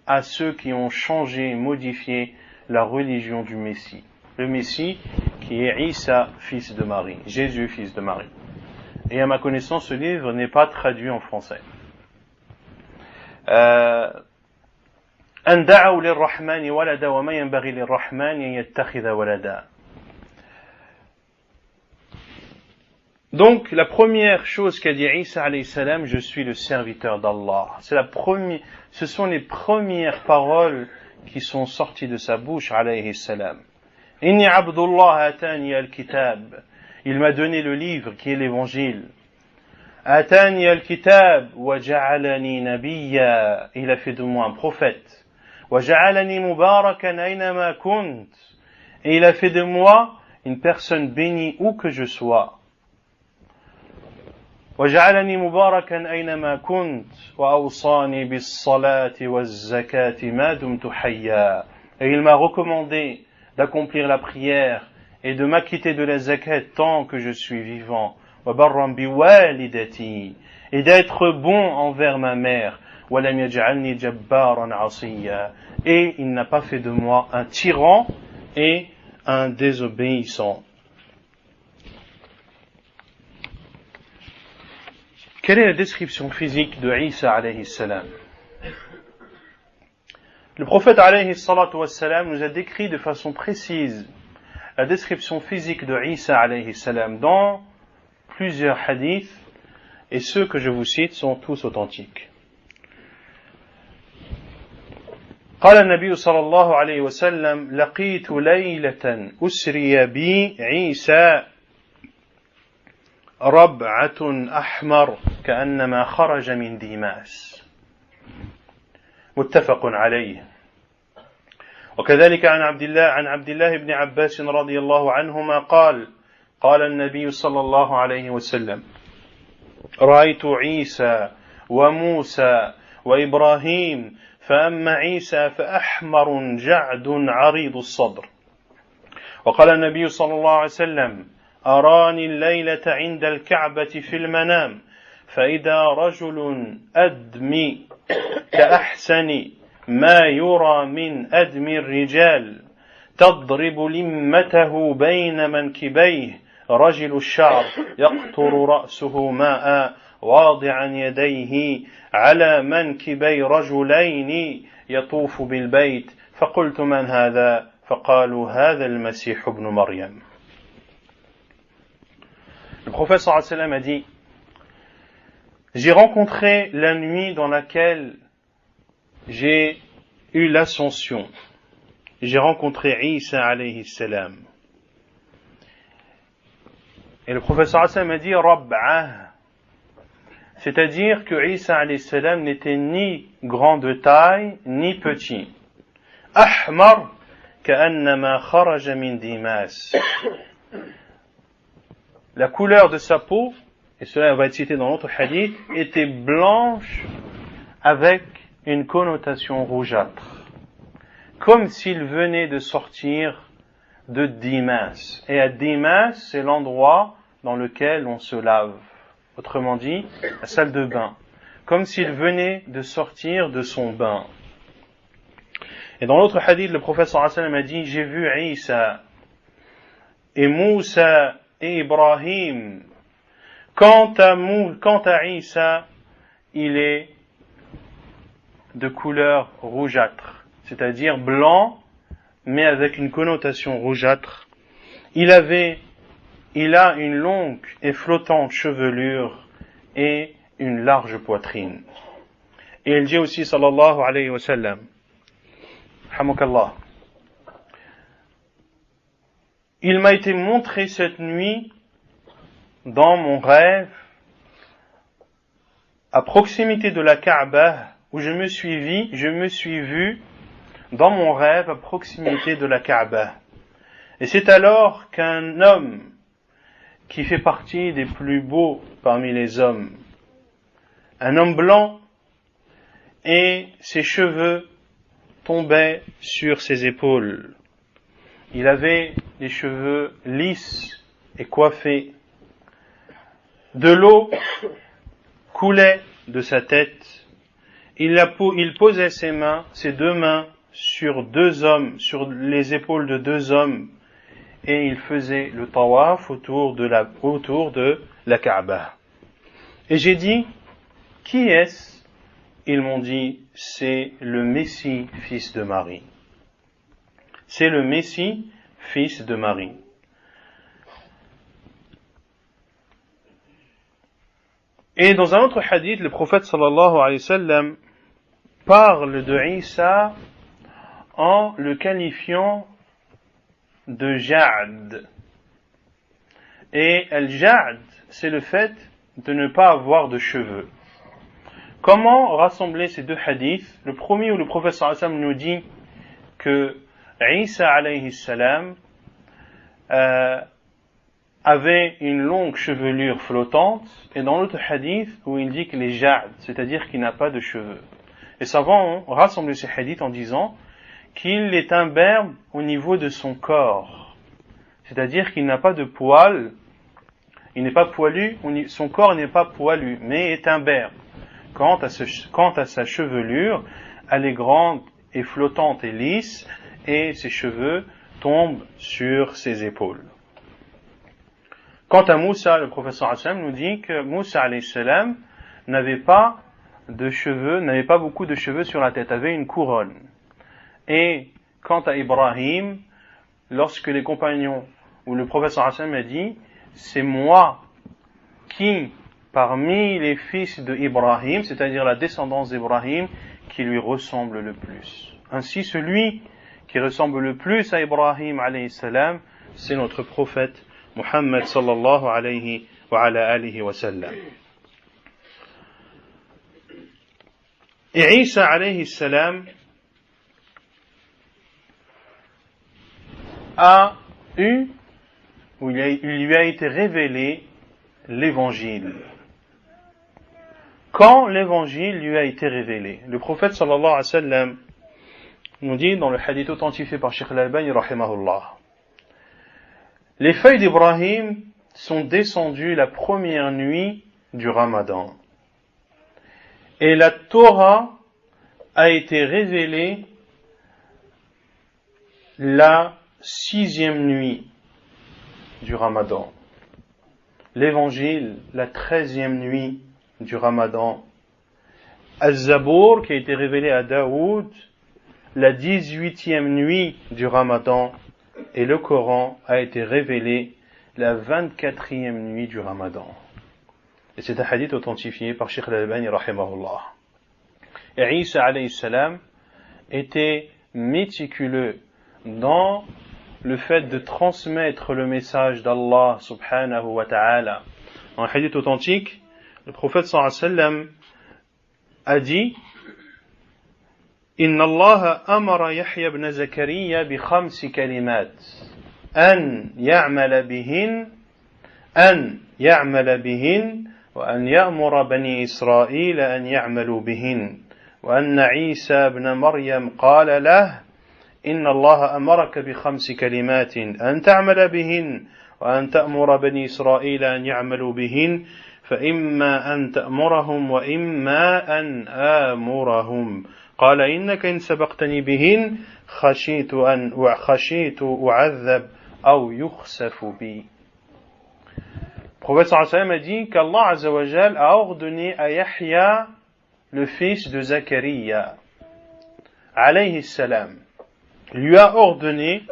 Speaker 2: à ceux qui ont changé, modifié la religion du Messie. Le Messie qui est Isa, fils de Marie, Jésus, fils de Marie. Et à ma connaissance, ce livre n'est pas traduit en français. أن دعوا للرحمن ولدا وما ينبغي للرحمن أن يتخذ ولدا. Donc, la première chose qu'a dit Isa alayhi salam, je suis le serviteur d'Allah. Ce sont les premières paroles qui sont sorties de sa bouche alayhi salam. Inni abdullah atani al-kitab. Il m'a donné le livre qui est l'évangile. Atani al-kitab wa ja'alani nabiyya. Il a fait de moi un prophète. Wa ja'alani mubarakan aynama kunt. Et il a fait de moi une personne bénie où que je sois. وجعلني مباركا أينما كنت وأوصاني بالصلاة والزكاة ما دمت حيا. Et il m'a recommandé d'accomplir la prière et de m'acquitter de la zakat tant que je suis vivant. وبرا بوالدتي. Et d'être bon envers ma mère. ولم يجعلني جبارا عصيا. Et il n'a pas fait de moi un tyran et un désobéissant. Quelle est la description physique de Isa alayhi salam? Le prophète alayhi salatu wassalam nous a décrit de façon précise la description physique de Isa alayhi salam dans plusieurs hadiths, et ceux que je vous cite sont tous authentiques. قال النبي صلى الله عليه وسلم لقيت ليلة أسري بي عيسى ربعة أحمر كأنما خرج من ديماس متفق عليه. وكذلك عن عبد الله بن عباس رضي الله عنهما قال قال النبي صلى الله عليه وسلم رأيت عيسى وموسى وإبراهيم فأما عيسى فأحمر جعد عريض الصدر. وقال النبي صلى الله عليه وسلم أراني الليلة عند الكعبة في المنام فإذا رجل أدمي كأحسن ما يرى من أدمي الرجال تضرب لمته بين منكبيه رجل الشعر يقطر رأسه ماء واضعا يديه على منكبي رجلين يطوف بالبيت فقلت من هذا فقالوا هذا المسيح ابن مريم. Le prophète sallallahu alayhi wa sallam a dit: j'ai rencontré la nuit dans laquelle j'ai eu l'ascension. J'ai rencontré Isa alayhi salam. Et le prophète sallallahu alayhi wa sallam a dit Rabb'ah. C'est-à-dire que Isa alayhi salam n'était ni grand de taille, ni petit. Ahmar ka'annama kharaja min dimas. La couleur de sa peau, et cela va être cité dans l'autre hadith, était blanche avec une connotation rougeâtre. Comme s'il venait de sortir de Dimas. Et à Dimas, c'est l'endroit dans lequel on se lave. Autrement dit, la salle de bain. Comme s'il venait de sortir de son bain. Et dans l'autre hadith, le prophète sallallahu alayhi wa sallam a dit, j'ai vu Isa et Moussa et Ibrahim. Quant à Isa, il est de couleur rougeâtre, c'est-à-dire blanc, mais avec une connotation rougeâtre. Il a une longue et flottante chevelure et une large poitrine. Et il dit aussi, sallallahu alayhi wa sallam, hamakallah, il m'a été montré cette nuit dans mon rêve à proximité de la Kaaba où je me suis vu dans mon rêve à proximité de la Kaaba. Et c'est alors qu'un homme qui fait partie des plus beaux parmi les hommes, un homme blanc, et ses cheveux tombaient sur ses épaules. Il avait les cheveux lisses et coiffés. De l'eau coulait de sa tête. Il posait ses deux mains sur les épaules de deux hommes, et il faisait le tawaf autour de la Kaaba. Et j'ai dit, qui est-ce? ils m'ont dit, c'est le Messie, fils de Marie. C'est le Messie, fils de Marie. Et dans un autre hadith, le prophète sallallahu alayhi wa sallam parle de Isa en le qualifiant de Ja'd. Et al-Ja'd, c'est le fait de ne pas avoir de cheveux. Comment rassembler ces deux hadiths? Le premier où le prophète sallallahu alayhi wa sallam nous dit que Isa alayhi salam avait une longue chevelure flottante, et dans l'autre hadith où il dit qu'il est ja'd, c'est-à-dire qu'il n'a pas de cheveux. Les savants ont rassemblé ces hadiths en disant qu'il est imberbe au niveau de son corps, c'est-à-dire qu'il n'a pas de poils, il n'est pas poilu, son corps n'est pas poilu, mais est imberbe. Quant à sa chevelure, elle est grande et flottante et lisse, et ses cheveux tombent sur ses épaules. Quant à Moussa, le professeur Hassan nous dit que Moussa alayhi salam n'avait pas de cheveux, n'avait pas beaucoup de cheveux sur la tête, avait une couronne. Et quant à Ibrahim, lorsque les compagnons ou le professeur Hassan a dit, c'est moi qui, parmi les fils de Ibrahim, c'est-à-dire la descendance d'Ibrahim, qui lui ressemble le plus. Ainsi, celui qui ressemble le plus à Ibrahim alayhi salam, c'est notre prophète Muhammad sallallahu alayhi wa ala alihi wa sallam. Et Isa alayhi salam il lui a été révélé l'évangile. Quand l'évangile lui a été révélé, le prophète sallallahu alayhi wa sallam nous dit dans le hadith authentifié par Cheikh Al-Albani rahimahullah, les feuilles d'Ibrahim sont descendues la première nuit du Ramadan. Et la Torah a été révélée la 6e nuit du Ramadan. L'Évangile, la 13e nuit du Ramadan. Al-Zabour, qui a été révélé à Daoud, la 18e nuit du Ramadan. Et le Coran a été révélé la 24e nuit du Ramadan. Et c'est un hadith authentifié par Cheikh Al-Albani rahimahullah. Et Isa alayhi salam était méticuleux dans le fait de transmettre le message d'Allah subhanahu wa ta'ala. Dans un hadith authentique, le prophète sallallahu alayhi wa sallam a dit إن الله أمر يحيى بن زكريا بخمس كلمات أن يعمل بهن وأن يأمر بني إسرائيل أن يعملوا بهن وأن عيسى بن مريم قال له إن الله أمرك بخمس كلمات أن تعمل بهن وأن تأمر بني إسرائيل أن يعملوا بهن فإما أن تأمرهم وإما أن آمرهم قال إنك إن سبقتني بهن خشيت أعذب أو يخسف بي. Le prophète sallallahu alayhi wa sallam a dit qu'Allah azza wa jal a ordonné à Yahya, le fils de Zakaria, alayhi salam, lui a ordonné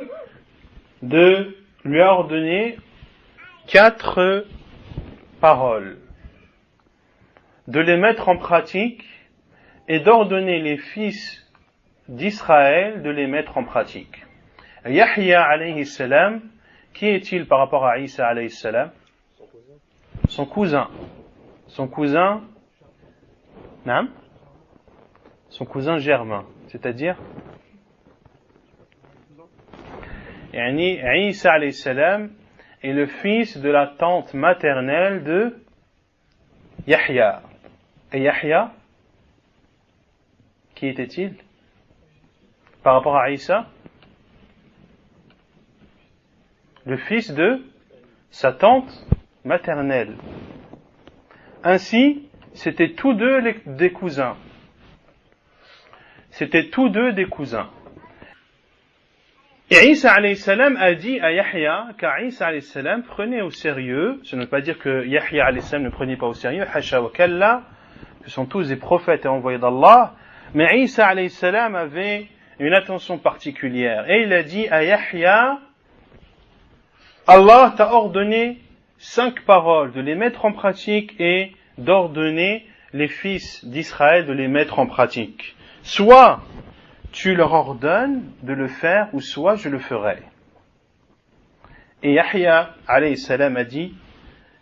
Speaker 2: 4 paroles, de les mettre en pratique et d'ordonner les fils d'Israël de les mettre en pratique. Yahya alayhi salam, qui est-il par rapport à Isa alayhi salam? Son cousin. Son cousin germain, c'est-à-dire Isa alayhi salam est le fils de la tante maternelle de Yahya. Et Yahya, qui était-il par rapport à Isa? Le fils de sa tante maternelle. Ainsi, c'était tous deux des cousins. C'était tous deux des cousins. Et Isa alayhi salam a dit à Yahya, car Isa alayhi salam prenait au sérieux, ce ne veut pas dire que Yahya alayhi salam ne prenait pas au sérieux, hasha wa kalla, ce sont tous des prophètes et envoyés d'Allah, mais Isa alayhi salam avait une attention particulière. Et il a dit à Yahya, Allah t'a ordonné 5 paroles, de les mettre en pratique et d'ordonner les fils d'Israël de les mettre en pratique. Soit tu leur ordonnes de le faire, ou soit je le ferai. Et Yahya alayhi salam a dit,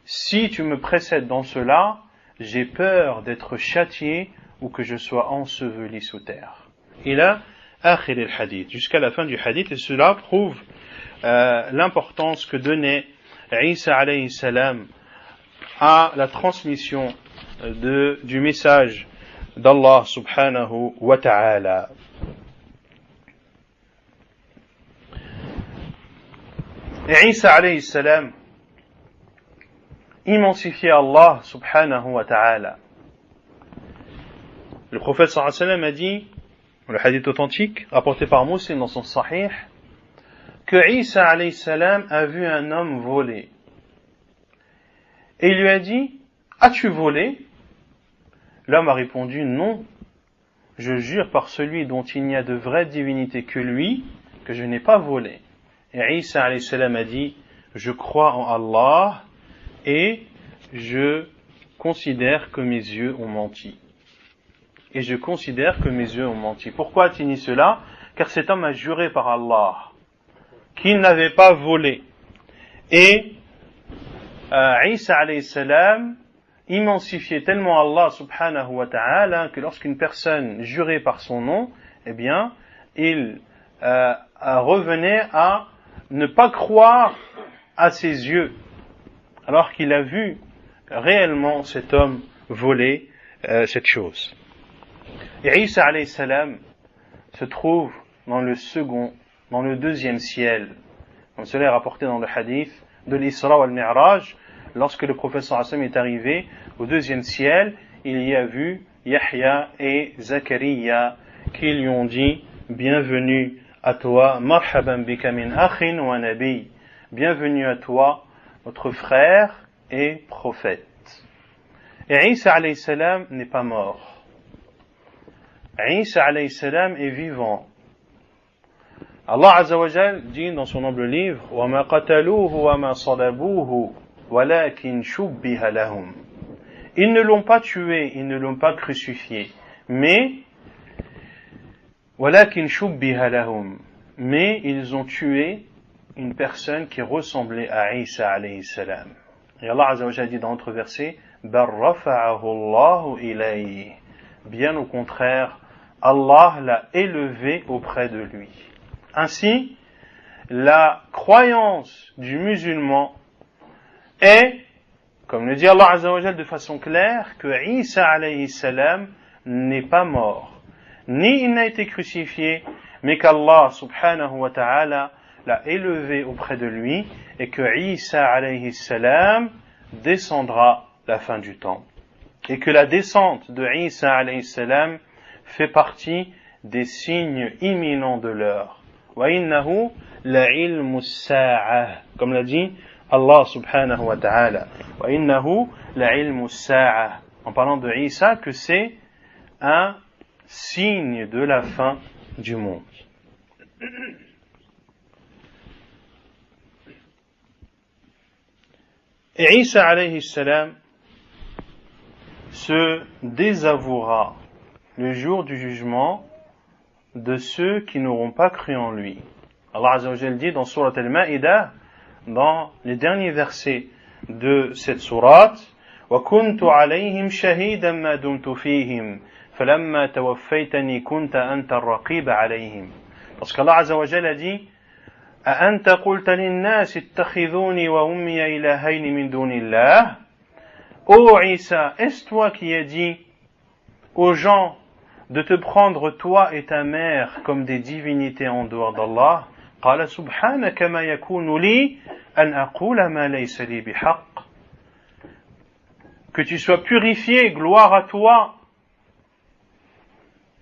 Speaker 2: si tu me précèdes dans cela, j'ai peur d'être châtié ou que je sois enseveli sous terre. Il a akhir al-hadith, jusqu'à la fin du hadith, et cela prouve l'importance que donnait Isa alayhi salam à la transmission du message d'Allah subhanahu wa ta'ala. Et Isa alayhi salam immensifiait Allah subhanahu wa ta'ala. Le prophète sallallahu alayhi wa sallam a dit, le hadith authentique rapporté par Muslim dans son sahih, que Isa alayhi salam a vu un homme voler. Et il lui a dit, as-tu volé? L'homme a répondu, non, je jure par celui dont il n'y a de vraie divinité que lui, que je n'ai pas volé. Et Isa alayhi salam a dit, je crois en Allah et je considère que mes yeux ont menti. Et je considère que mes yeux ont menti. Pourquoi a-t-il dit cela? Car cet homme a juré par Allah qu'il n'avait pas volé. Et Isa alayhi salam immensifiait tellement Allah subhanahu wa ta'ala que lorsqu'une personne jurait par son nom, eh bien, il revenait à ne pas croire à ses yeux, alors qu'il a vu réellement cet homme voler cette chose. Et Isa alayhi salam se trouve dans le deuxième ciel. Comme cela est rapporté dans le hadith de l'Isra wal Mi'raj, lorsque le prophète sallallahu alayhi wa sallam est arrivé au deuxième ciel, il y a vu Yahya et Zakaria qui lui ont dit, bienvenue à toi, marhaban bika min akhin wa nabi, bienvenue à toi, notre frère et prophète. Et Isa alayhi salam n'est pas mort. Isa alayhi salam est vivant. Allah Azza wa Jal dit dans son noble livre, وَمَا قَتَلُوهُ وَمَا صَلَبُوهُ وَلَكِنْ شُبِّهَ لَهُمْ. Ils ne l'ont pas tué, ils ne l'ont pas crucifié, mais وَلَكِنْ شُبِّهَ لَهُمْ. Mais ils ont tué une personne qui ressemblait à Isa alayhi salam. Et Allah Azza wa Jal dit dans notre verset, بَلْ رَفَعَهُ اللَّهُ إِلَيْهِ. Bien au contraire, Allah l'a élevé auprès de lui. Ainsi, la croyance du musulman est, comme le dit Allah Azza wa Jal de façon claire, que Isa alayhi salam n'est pas mort, ni il n'a été crucifié, mais qu'Allah subhanahu wa ta'ala l'a élevé auprès de lui et que Isa alayhi salam descendra la fin du temps. Et que la descente de Isa alayhi salam fait partie des signes imminents de l'heure. وَإِنَّهُ لَعِلْمُ السَّاعَةِ, comme l'a dit Allah subhanahu wa ta'ala. وَإِنَّهُ لَعِلْمُ السَّاعَةِ, en parlant de Isa, que c'est un signe de la fin du monde. Et Isa alayhi salam se désavouera le jour du jugement de ceux qui n'auront pas cru en lui. Allah Azza wa Jal dit dans Surat Al-Ma'idah, dans les derniers versets de cette sourate, وَكُنْتُ عَلَيْهِمْ شَهِيدًا مَا دُمْتُ فِيهِمْ فَلَمَّا تَوَفَّيْتَنِي كُنْتَ أَنْتَ الرَّقِيبَ عَلَيْهِمْ. Parce qu'Allah Azza wa Jal a dit, أَأَنْتَ قُلْتَ لِلنَّاسِ اتَّخِذُونِي وَأُمِّيَ إِلَهَيْنِ مِنْ دُونِ اللَّهِ. Ô Isa, est-ce toi qui as dit aux gens de te prendre toi et ta mère comme des divinités en dehors d'Allah? قال سبحانك ما يكون لي أن أقول ما ليس لي بحق. Que tu sois purifié, gloire à toi.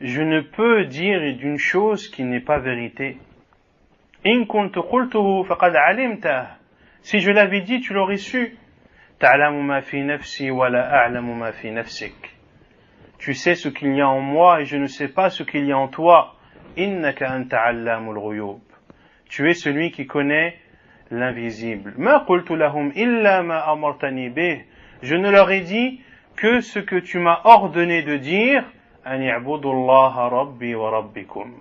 Speaker 2: Je ne peux dire d'une chose qui n'est pas vérité. إن كنت قلته فقد علمته. Si je l'avais dit, tu l'aurais su. تعلم ما في نفسي ولا أعلم ما في نفسك. tu sais ce qu'il y a en moi et je ne sais pas ce qu'il y a en toi. Innaka anta allamul ghuyub. Tu es celui qui connaît l'invisible. Ma qultu lahum illa ma amartani bih. Je ne leur ai dit que ce que tu m'as ordonné de dire, an i'budullaha rabbi wa rabbikum,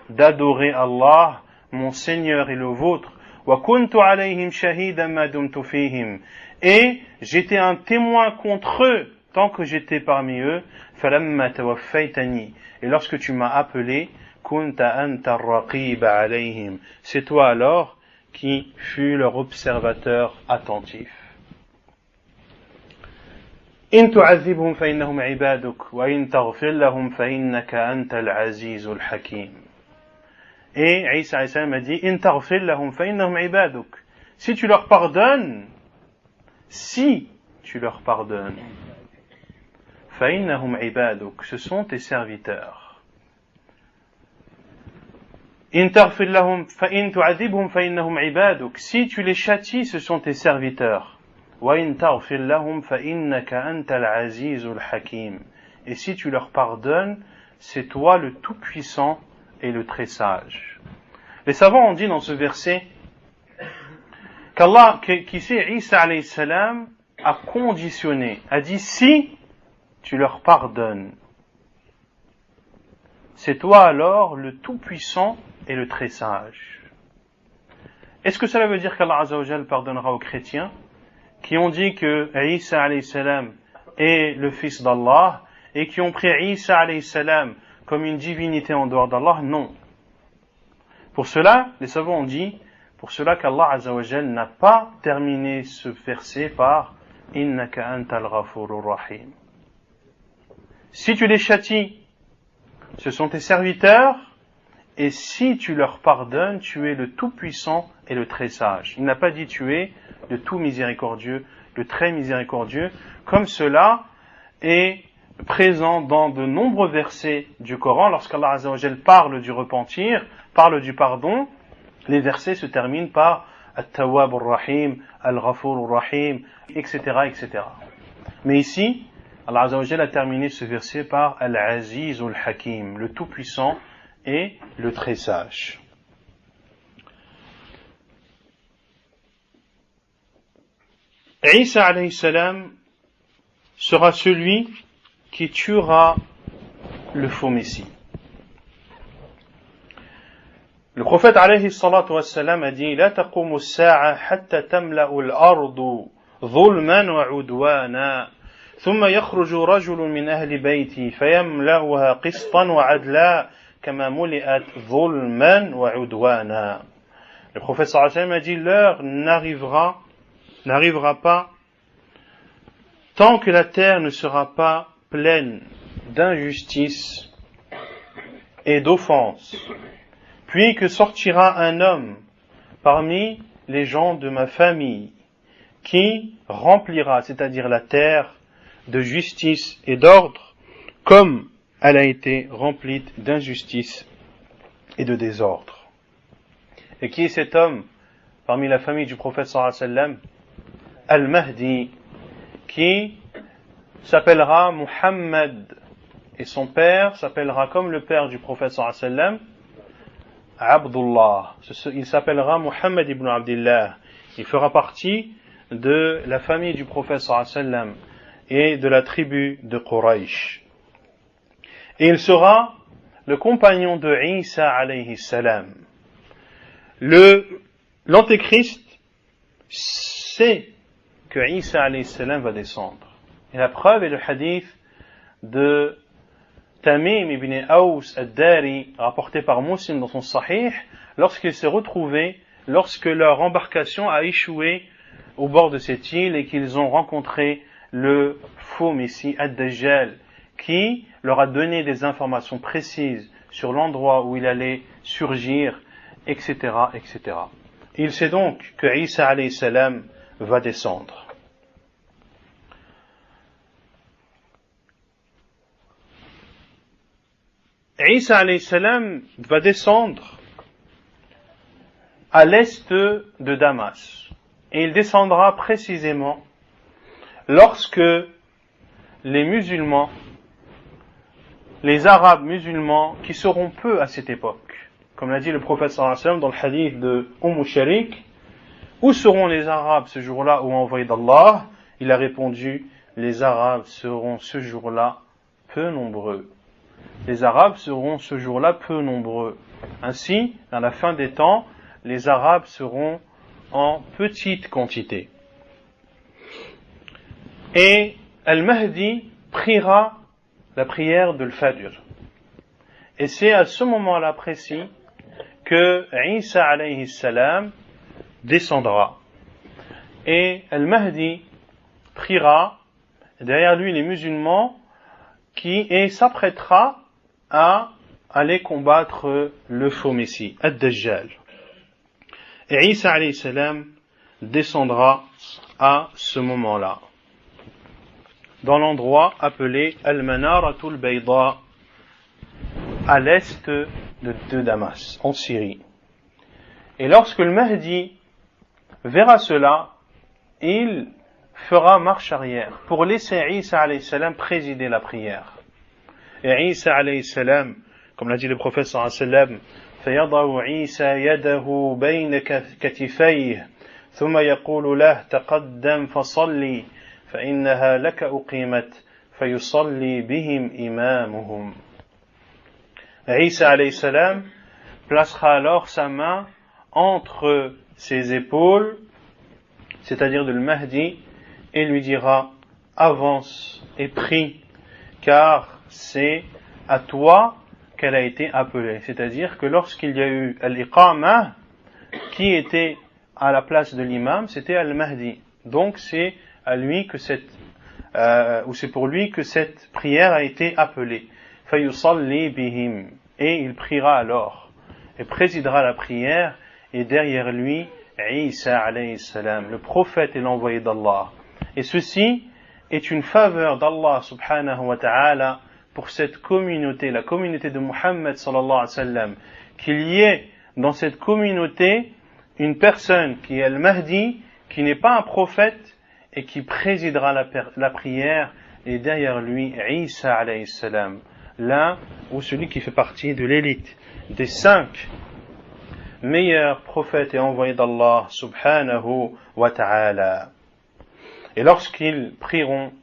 Speaker 2: d'adorer Allah, mon Seigneur et le vôtre. Wa kuntu alayhim shahidan ma dumtu fihim. Et j'étais un témoin contre eux tant que j'étais parmi eux. Falamma tawaffaytani. Et lorsque tu m'as appelé, kunta anta ar-raqiba alayhim. C'est toi alors qui fus leur observateur attentif. In tu'adhibhum fa innahum ibaduk wa in taghfir lahum fa innaka antal azizul hakim. Et Isa alayhi salam a dit in taghfir lahum fa innahum ibaduk. Si tu leur pardonnes, fa innahum ibaduk, ce sont tes serviteurs. In taghfir lahum fa in tu'adhibhum fa innahum ibaduk. Si tu les châties, ce sont tes serviteurs. وَإِن تَغْفِرْ لَهُمْ فَإِنَّكَ أَنْتَ الْعَزِيزُ الْحَكِيمُ. Et si tu leur pardonnes, c'est toi le tout-puissant et le très sage. Les savants ont dit dans ce verset qu'Allah, qu'ici Isa alayhi salam a conditionné, a dit si tu leur pardonnes, c'est toi alors le tout-puissant et le très sage. Est-ce que cela veut dire qu'Allah Azza wa Jal pardonnera aux chrétiens qui ont dit que Isa alayhi salam est le fils d'Allah et qui ont pris Isa alayhi salam comme une divinité en dehors d'Allah? Non. Pour cela, les savants ont dit, pour cela qu'Allah Azza wa Jal n'a pas terminé ce verset par Innaka antal ghafurur rahim. Si tu les châties, ce sont tes serviteurs, et si tu leur pardonnes, tu es le tout-puissant et le très sage. Il n'a pas dit tu es le tout miséricordieux, le très miséricordieux, comme cela est présent dans de nombreux versets du Coran. Lorsqu'Allah Azza wa Jal parle du repentir, parle du pardon, les versets se terminent par At-Tawwab ar-Rahim, Al-Ghafur ar-Rahim, etc., etc. Mais ici, Allah Azza wa Jal a terminé ce verset par Al-Aziz al-Hakim, le tout-puissant et le très sage. Isa alayhi salam sera celui qui tuera le faux Messie. Le prophète alayhi salatu wassalam a dit La taqumu as-sa'a hatta tamla'u al-ardu dhulman wa 'udwana thumma yakhruju rajulun min ahli bayti fayamla'uha qistan wa 'adla kama muli'at dhulman wa 'udwana. Le prophète sallallahu alayhi wa sallam a dit l'heure n'arrivera pas tant que la terre ne sera pas pleine d'injustice et d'offense, puis que sortira un homme parmi les gens de ma famille qui remplira, c'est-à-dire la terre, de justice et d'ordre comme elle a été remplie d'injustice et de désordre. Et qui est cet homme parmi la famille du prophète sallallahu alayhi wa sallam? Al-Mahdi, qui s'appellera Muhammad, et son père s'appellera comme le père du prophète sallallahu alayhi wa sallam, Abdullah. Il s'appellera Muhammad ibn Abdillah. Il fera partie de la famille du prophète sallallahu alayhi wa sallam et de la tribu de Quraysh. Et il sera le compagnon de Isa alayhi salam. L'antéchrist sait que Isa alayhi salam va descendre. Et la preuve est le hadith de Tamim ibn Aws ad-Dari, rapporté par Muslim dans son Sahih, lorsqu'il s'est retrouvé, lorsque leur embarcation a échoué au bord de cette île et qu'ils ont rencontré le faux Messie ad-Dajjal, qui leur a donné des informations précises sur l'endroit où il allait surgir, etc., etc. Il sait donc que Isa alayhi salam va descendre. Isa alayhi salam va descendre à l'est de Damas. Et il descendra précisément lorsque les musulmans les Arabes musulmans qui seront peu à cette époque. Comme l'a dit le prophète sallallahu alayhi wa sallam dans le hadith de Sharik, où seront les Arabes ce jour-là au envoyé d'Allah? Il a répondu, les Arabes seront ce jour-là peu nombreux. Les Arabes seront ce jour-là peu nombreux. Ainsi, dans la fin des temps, les Arabes seront en petite quantité. Et Al-Mahdi priera la prière de l'Fajr. Et c'est à ce moment-là précis que Isa alayhi salam descendra. Et Al-Mahdi priera derrière lui les musulmans et s'apprêtera à aller combattre le faux Messie, Ad-Dajjal. Et Isa alayhi salam descendra à ce moment-là, dans l'endroit appelé Al-Manaratul Bayda, à l'est de Damas, en Syrie. Et lorsque le Mahdi verra cela, il fera marche arrière pour laisser Isa alayhi salam présider la prière. Et Isa alayhi salam, comme l'a dit le prophète sallallahu alayhi wa sallam, فيضع عيسى يده بين كتفيه ثم يقول له تقدم فصلي فإنها لك أقيمت فيصلي بهم إمامهم. Isa alayhi salam placera alors sa main entre ses épaules, c'est-à-dire de le Mahdi, et lui dira avance et prie, car c'est à toi qu'elle a été appelée. C'est-à-dire que lorsqu'il y a eu al-Iqamah, qui était à la place de l'imam, c'était al-Mahdi. Donc c'est à lui que c'est pour lui que cette prière a été appelée. Fayusalli bihim, et il priera alors et présidera la prière, et derrière lui Isa alayhi salam, le prophète et l'envoyé d'Allah. Et ceci est une faveur d'Allah subhanahu wa ta'ala pour cette communauté, la communauté de Muhammad sallallahu alayhi wa sallam, qu'il y ait dans cette communauté une personne qui est al-Mahdi, qui n'est pas un prophète et qui présidera la prière, et derrière lui Isa alayhi salam, l'un ou celui qui fait partie de l'élite des 5 meilleurs prophètes et envoyés d'Allah subhanahu wa ta'ala. Et lorsqu'ils prieront,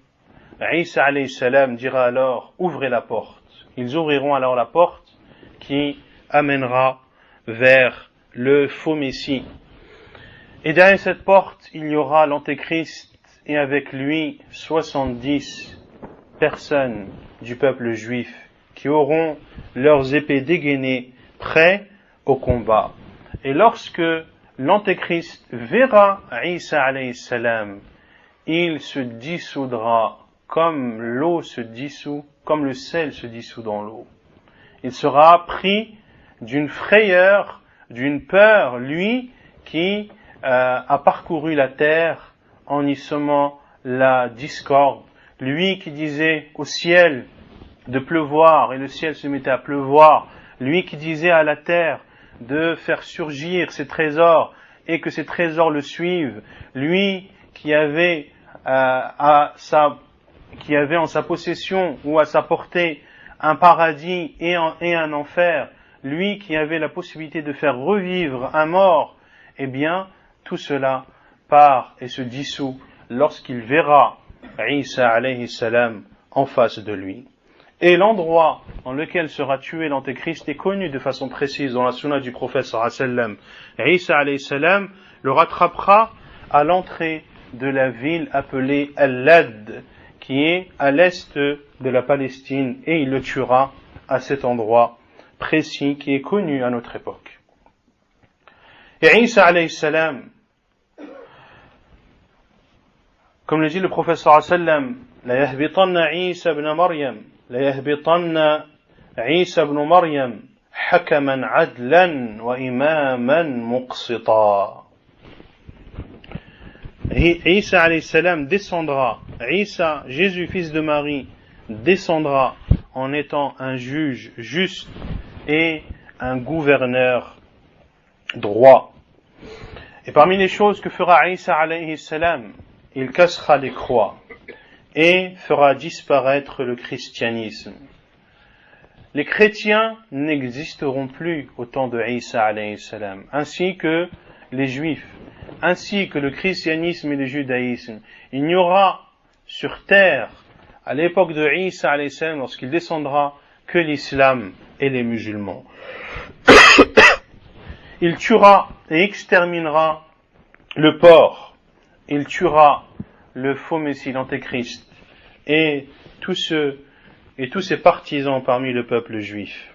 Speaker 2: Isa alayhi salam dira alors ouvrez la porte. Ils ouvriront alors la porte qui amènera vers le faux Messie. Et derrière cette porte, il y aura l'Antéchrist, et avec lui 70 personnes du peuple juif qui auront leurs épées dégainées prêts au combat. Et lorsque l'Antéchrist verra Isa alayhi salam, il se dissoudra comme l'eau se dissout, comme le sel se dissout dans l'eau. Il sera pris d'une frayeur, d'une peur, lui qui a parcouru la terre en y semant la discorde, lui qui disait au ciel de pleuvoir et le ciel se mettait à pleuvoir, lui qui disait à la terre de faire surgir ses trésors et que ses trésors le suivent, lui qui avait en sa possession ou à sa portée un paradis et un enfer, lui qui avait la possibilité de faire revivre un mort, eh bien tout cela part et se dissout lorsqu'il verra Isa alayhi salam en face de lui. Et l'endroit dans lequel sera tué l'Antéchrist est connu de façon précise dans la sunna du prophète sallallahu alayhi wa sallam. Isa alayhi salam le rattrapera à l'entrée de la ville appelée Al-Lad, qui est à l'est de la Palestine, et il le tuera à cet endroit précis qui est connu à notre époque. Et Isa alayhi salam, comme le dit le prophète sallallahu alayhi wa sallam, la yahbitanna Isa ibn Maryam, la yahbitanna Isa ibn Maryam hakaman adlan wa imaman muqsita. Isa alayhi salam descendra, Isa, Jésus fils de Marie, descendra en étant un juge juste et un gouverneur droit. Et parmi les choses que fera Isa alayhi salam, il cassera les croix et fera disparaître le christianisme. les chrétiens n'existeront plus au temps de Isa alayhi salam, ainsi que les juifs, ainsi que le christianisme et le judaïsme. Il n'y aura sur terre, à l'époque de Isa alayhi salam, lorsqu'il descendra, que l'islam et les musulmans. Il tuera et exterminera le porc, il tuera le faux messie, l'antéchrist, et tous ses partisans parmi le peuple juif.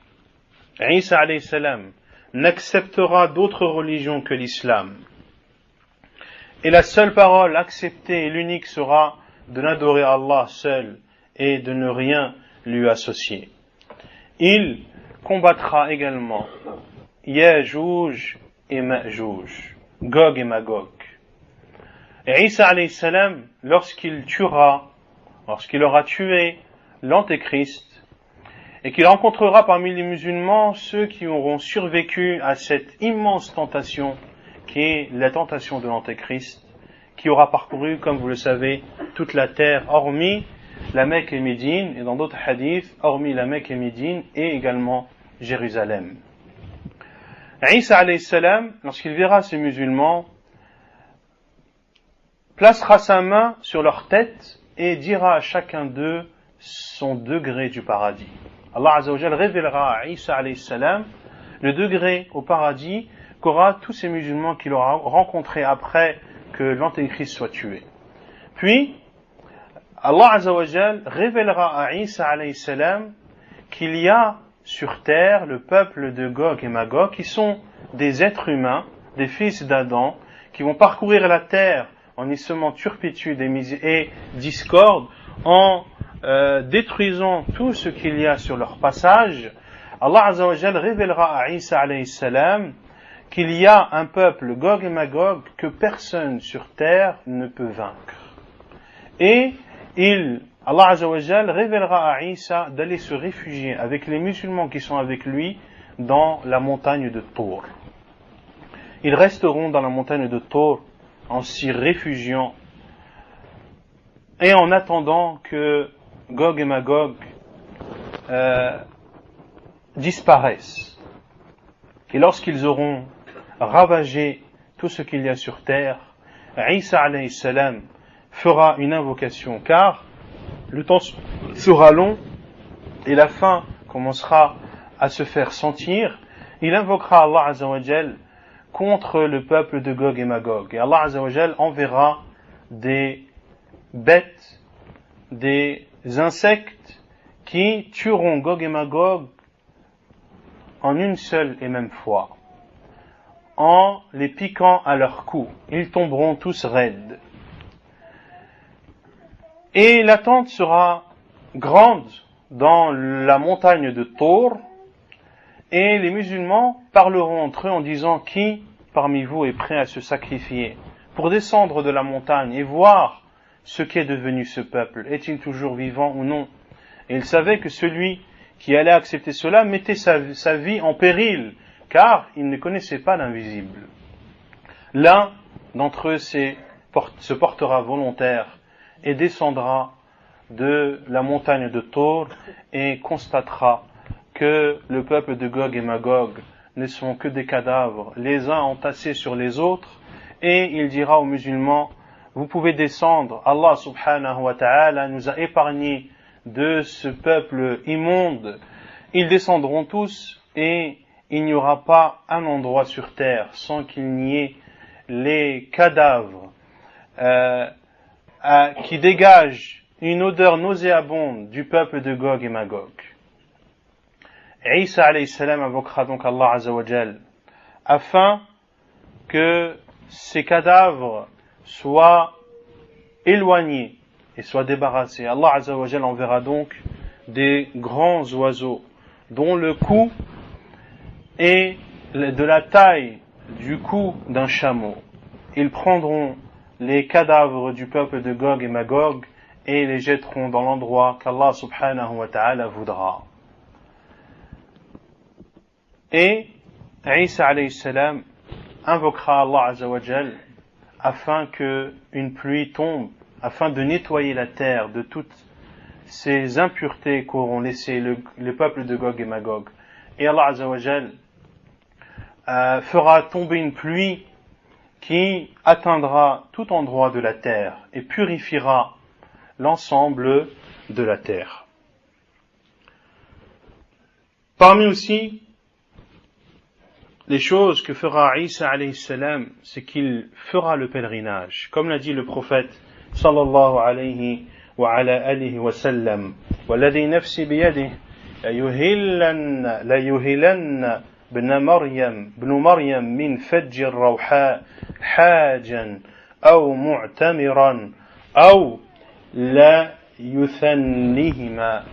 Speaker 2: Isa alayhi salam n'acceptera d'autres religions que l'islam. Et la seule parole acceptée et l'unique sera de n'adorer Allah seul et de ne rien lui associer. Il combattra également Yajouj et Majouj, Gog et Magog. Et Isa alayhi salam, lorsqu'il aura tué l'antéchrist, et qu'il rencontrera parmi les musulmans ceux qui auront survécu à cette immense tentation qui est la tentation de l'antéchrist, qui aura parcouru, comme vous le savez, toute la terre, hormis la Mecque et Médine, et dans d'autres hadiths, hormis la Mecque et Médine, et également Jérusalem. Isa alayhi salam, lorsqu'il verra ces musulmans, placera sa main sur leur tête et dira à chacun d'eux son degré du paradis. Allah Azza wa Jal révélera à Isa alayhi salam le degré au paradis qu'aura tous ces musulmans qu'il aura rencontrés après que l'antéchrist soit tué. Puis, Allah Azza wa Jal révélera à Isa alayhi salam qu'il y a sur terre le peuple de Gog et Magog qui sont des êtres humains, des fils d'Adam, qui vont parcourir la terre en y semant turpitude et discorde, en détruisant tout ce qu'il y a sur leur passage. Allah Azza wa Jal révélera à Isa alayhi salam qu'il y a un peuple, Gog et Magog, que personne sur terre ne peut vaincre. Et Allah Azza wa Jal révélera à Isa d'aller se réfugier avec les musulmans qui sont avec lui dans la montagne de Tour. Ils resteront dans la montagne de Tour en s'y réfugiant et en attendant que Gog et Magog disparaissent. Et lorsqu'ils auront ravagé tout ce qu'il y a sur terre, Isa alayhi salam fera une invocation, car le temps sera long et la faim commencera à se faire sentir. Il invoquera Allah Azza wa Jal contre le peuple de Gog et Magog. Et Allah Azza wa Jal enverra des bêtes, des insectes qui tueront Gog et Magog en une seule et même fois, en les piquant à leur cou. Ils tomberont tous raides. Et l'attente sera grande dans la montagne de Tour, et les musulmans parleront entre eux en disant qui parmi vous est prêt à se sacrifier pour descendre de la montagne et voir ce qu'est devenu ce peuple, est-il toujours vivant ou non? Et ils savaient que celui qui allait accepter cela mettait sa vie en péril, car il ne connaissait pas l'invisible. L'un d'entre eux se portera volontaire et descendra de la montagne de Tour et constatera que le peuple de Gog et Magog ne sont que des cadavres, les uns entassés sur les autres, et il dira aux musulmans: vous pouvez descendre, Allah subhanahu wa ta'ala nous a épargnés de ce peuple immonde. Ils descendront tous et il n'y aura pas un endroit sur terre sans qu'il n'y ait les cadavres qui dégagent une odeur nauséabonde du peuple de Gog et Magog. Isa alayhi salam invoquera donc Allah Azza wa Jal afin que ces cadavres soient éloignés et soient débarrassés. Allah Azza wa Jal enverra donc des grands oiseaux dont le cou est de la taille du cou d'un chameau. Ils prendront les cadavres du peuple de Gog et Magog et les jetteront dans l'endroit qu'Allah subhanahu wa ta'ala voudra. Et Isa alayhi salam invoquera Allah Azza wa Jal afin que une pluie tombe, afin de nettoyer la terre de toute ces impuretés qu'auront laissé le peuple de Gog et Magog. Et Allah Azza wa Jal fera tomber une pluie qui atteindra tout endroit de la terre et purifiera l'ensemble de la terre. Parmi aussi les choses que fera Isa alayhi salam, c'est qu'il fera le pèlerinage. Comme l'a dit le prophète sallallahu alayhi wa ala alihi wa sallam, وَالَّذِي نَفْسِي بِيَدِهِ لَيُهِلَنَّ بن مريم من فج الروحاء حاجا أو معتمرا أو لا يثنيهما.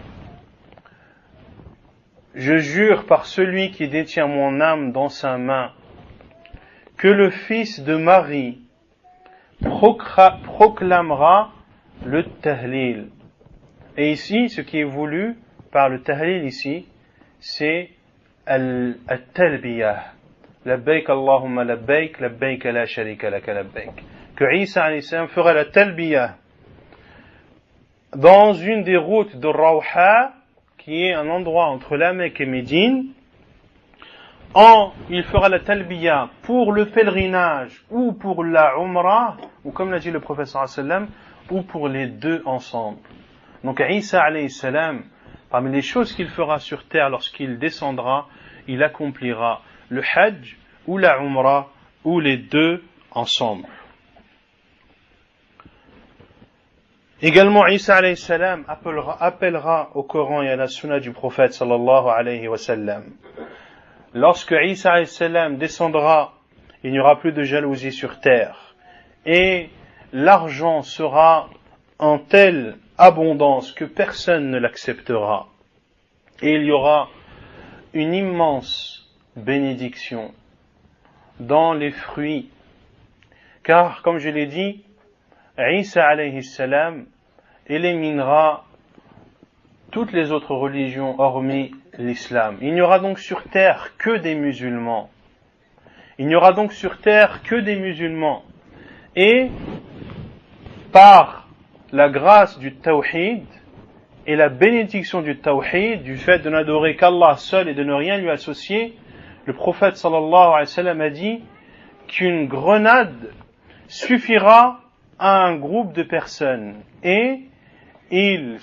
Speaker 2: Je jure par celui qui détient mon âme dans sa main que le fils de Marie proclamera le tahlil. Et ici, ce qui est voulu par le tahlil ici, c'est al-talbiyah. Labbaik Allahumma labbaik, labbaik la sharika laka labbaik. Que Isa alayhi salam fera la talbiyah dans une des routes de Rawha, qui est un endroit entre la Mecque et Médine. Il fera la talbiyah pour le pèlerinage ou pour la umrah, ou comme l'a dit le prophète sallallahu alayhi wa sallam, ou pour les deux ensemble. Donc Isa alayhi salam, parmi les choses qu'il fera sur terre lorsqu'il descendra, il accomplira le hajj ou la umrah ou les deux ensemble. Également, Isa alayhi salam appellera au Coran et à la sunna du prophète sallallahu alayhi wa sallam. Lorsque Isa alayhi salam descendra, il n'y aura plus de jalousie sur terre et l'argent sera en telle abondance que personne ne l'acceptera. Et il y aura une immense bénédiction dans les fruits. Car, comme je l'ai dit, Isa alayhi salam éliminera toutes les autres religions hormis l'islam. Il n'y aura donc sur terre que des musulmans. Il n'y aura donc sur terre que des musulmans. Et par la grâce du tawhid et la bénédiction du tawhid, du fait de n'adorer qu'Allah seul et de ne rien lui associer, le prophète sallallahu alayhi wa sallam a dit qu'une grenade suffira à un groupe de personnes et ils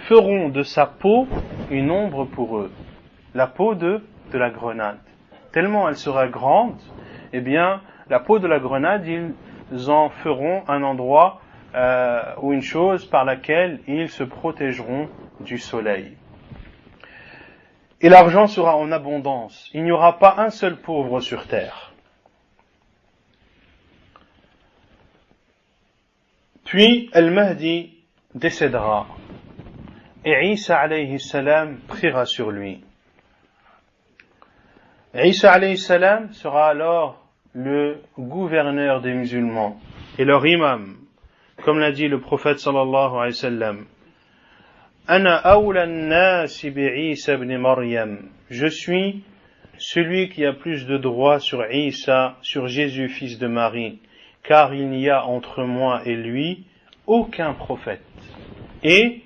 Speaker 2: feront de sa peau une ombre pour eux, la peau de la grenade. Tellement elle sera grande, eh bien la peau de la grenade, ils en feront un endroit ou une chose par laquelle ils se protégeront du soleil. Et l'argent sera en abondance. Il n'y aura pas un seul pauvre sur terre. Puis Al-Mahdi décédera et Isa alayhi salam priera sur lui. Isa alayhi salam sera alors le gouverneur des musulmans et leur imam, comme l'a dit le prophète sallallahu alayhi wa sallam. Ana awla an-nas bi'Isa ibn Maryam. Je suis celui qui a plus de droits sur Isa, sur Jésus fils de Marie, car il n'y a entre moi et lui aucun prophète. Et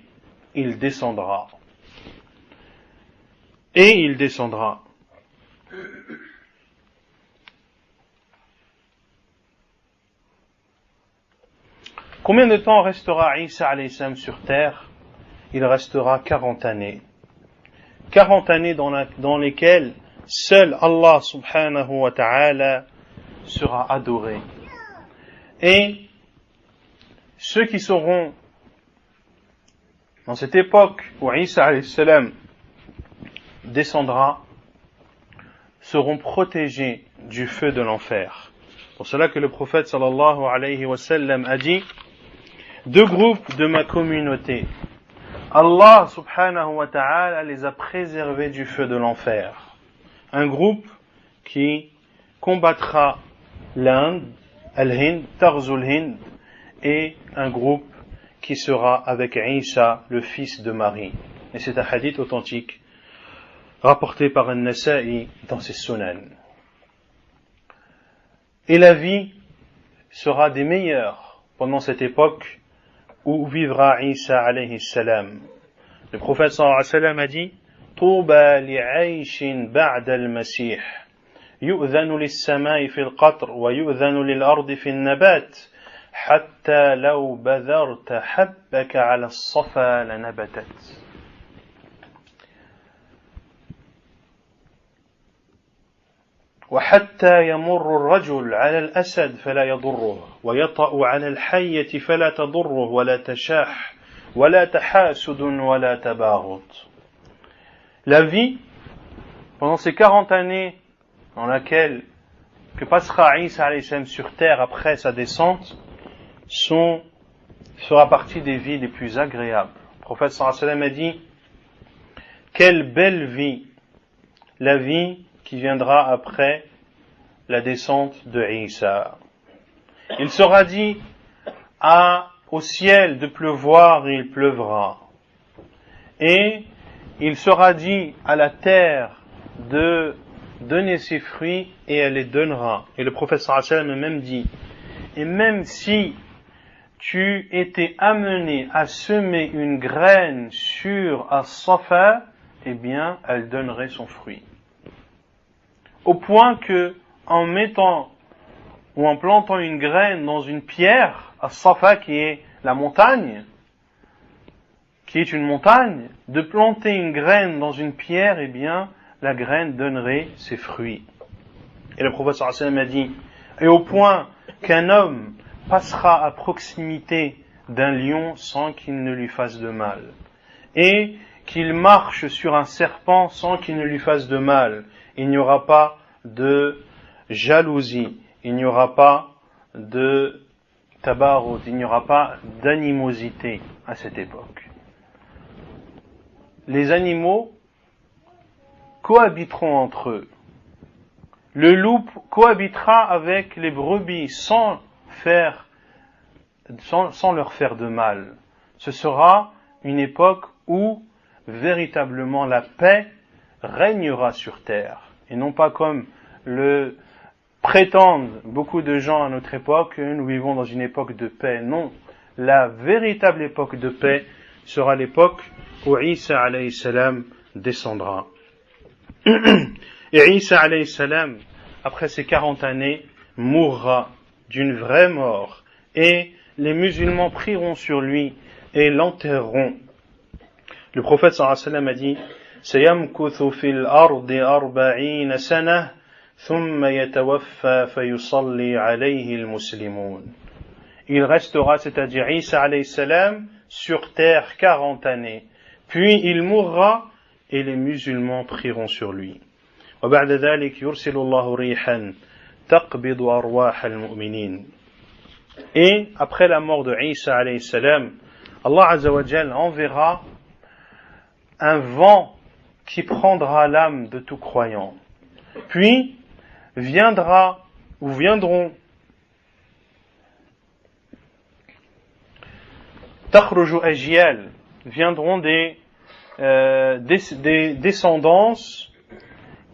Speaker 2: il descendra. Et il descendra. Combien de temps restera Isa alayhi salam sur terre? Il restera 40 années. 40 années dans lesquelles seul Allah subhanahu wa ta'ala sera adoré. Et ceux qui seront dans cette époque où Isa alayhi salam descendra seront protégés du feu de l'enfer. Pour cela que le prophète sallallahu alayhi wa sallam a dit: deux groupes de ma communauté, Allah subhanahu wa ta'ala les a préservés du feu de l'enfer. Un groupe qui combattra l'Inde, Al-Hind, Tarzul Hind, et un groupe qui sera avec Isa, le fils de Marie. Et c'est un hadith authentique rapporté par An-Nasa'i dans ses Sunan. Et la vie sera des meilleures pendant cette époque où vivra Isa alayhi salam. Le prophète sallallahu alayhi wa sallam a dit طوبى لعيش بعد المسيح يؤذن للسماء في القطر ويؤذن للأرض في النبات حتى لو بذرت حبك على الصفا لنبتت. وحتى يمر الرجل على الأسد فلا يضره ويطأ على الحية فلا تضره ولا تشاح ولا تحاسد ولا تباغض. La vie, pendant ces 40 années dans laquelle que passera Isa alayhi salam sur terre après sa descente, fera partie des vies les plus agréables. Le prophète sallallahu alayhi wa sallam a dit quelle belle vie, la vie qui viendra après la descente de Isa. Il sera dit au ciel de pleuvoir et il pleuvra. Et il sera dit à la terre de donner ses fruits et elle les donnera. Et le prophète sallallahu alayhi wa sallam a même dit, et même si tu étais amené à semer une graine sur As-Safa, eh bien, elle donnerait son fruit. Au point que, en mettant ou en plantant une graine dans une pierre, As-Safa qui est la montagne, qui est une montagne, de planter une graine dans une pierre, eh bien, la graine donnerait ses fruits. Et le prophète sallallahu alayhi wa sallam a dit, et au point qu'un homme passera à proximité d'un lion sans qu'il ne lui fasse de mal, et qu'il marche sur un serpent sans qu'il ne lui fasse de mal, il n'y aura pas de jalousie, il n'y aura pas de tabarut, il n'y aura pas d'animosité à cette époque. Les animaux cohabiteront entre eux. Le loup cohabitera avec les brebis sans leur faire de mal. Ce sera une époque où véritablement la paix régnera sur terre. Et non pas comme le prétendent beaucoup de gens à notre époque, nous vivons dans une époque de paix. Non, la véritable époque de paix sera l'époque où Isa alayhi salam descendra. Et Isa alayhi salam, après ces 40 années, mourra d'une vraie mort. Et les musulmans prieront sur lui et l'enterreront. Le prophète sallallahu alayhi wa sallam a dit سيمكث في الأرض 40 سنة ثم يتوفى فيصلي عليه المسلمون. Il restera, c'est-à-dire Isa alayhi salam, sur terre 40 années. Puis il mourra et les musulmans prieront sur lui. وبعد ذلك يرسل الله ريحا تقبض أرواح المؤمنين. Et après la mort de Isa alayhi salam, Allah azza wa jal enverra un vent qui prendra l'âme de tout croyant. Puis viendront takhruju ajyal, viendront des descendances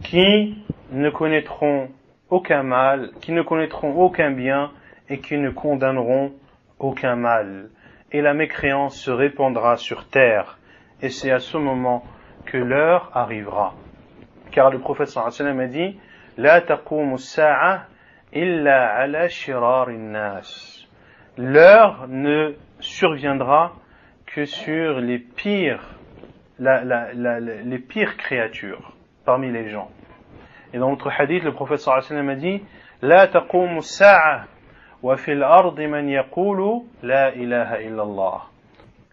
Speaker 2: qui ne connaîtront aucun mal, qui ne connaîtront aucun bien et qui ne condamneront aucun mal. Et la mécréance se répandra sur terre. Et c'est à ce moment que l'heure arrivera. Car le prophète sallallahu alayhi wa sallam a dit La taqumu as-sa'a illa ala shirari an-nas. L'heure ne surviendra que sur les pires créatures parmi les gens. Et dans l'autre hadith, le prophète sallallahu alayhi wa sallam a dit La taqumu as-sa'a wa fil ardi man yaqulu la ilaha illa Allah.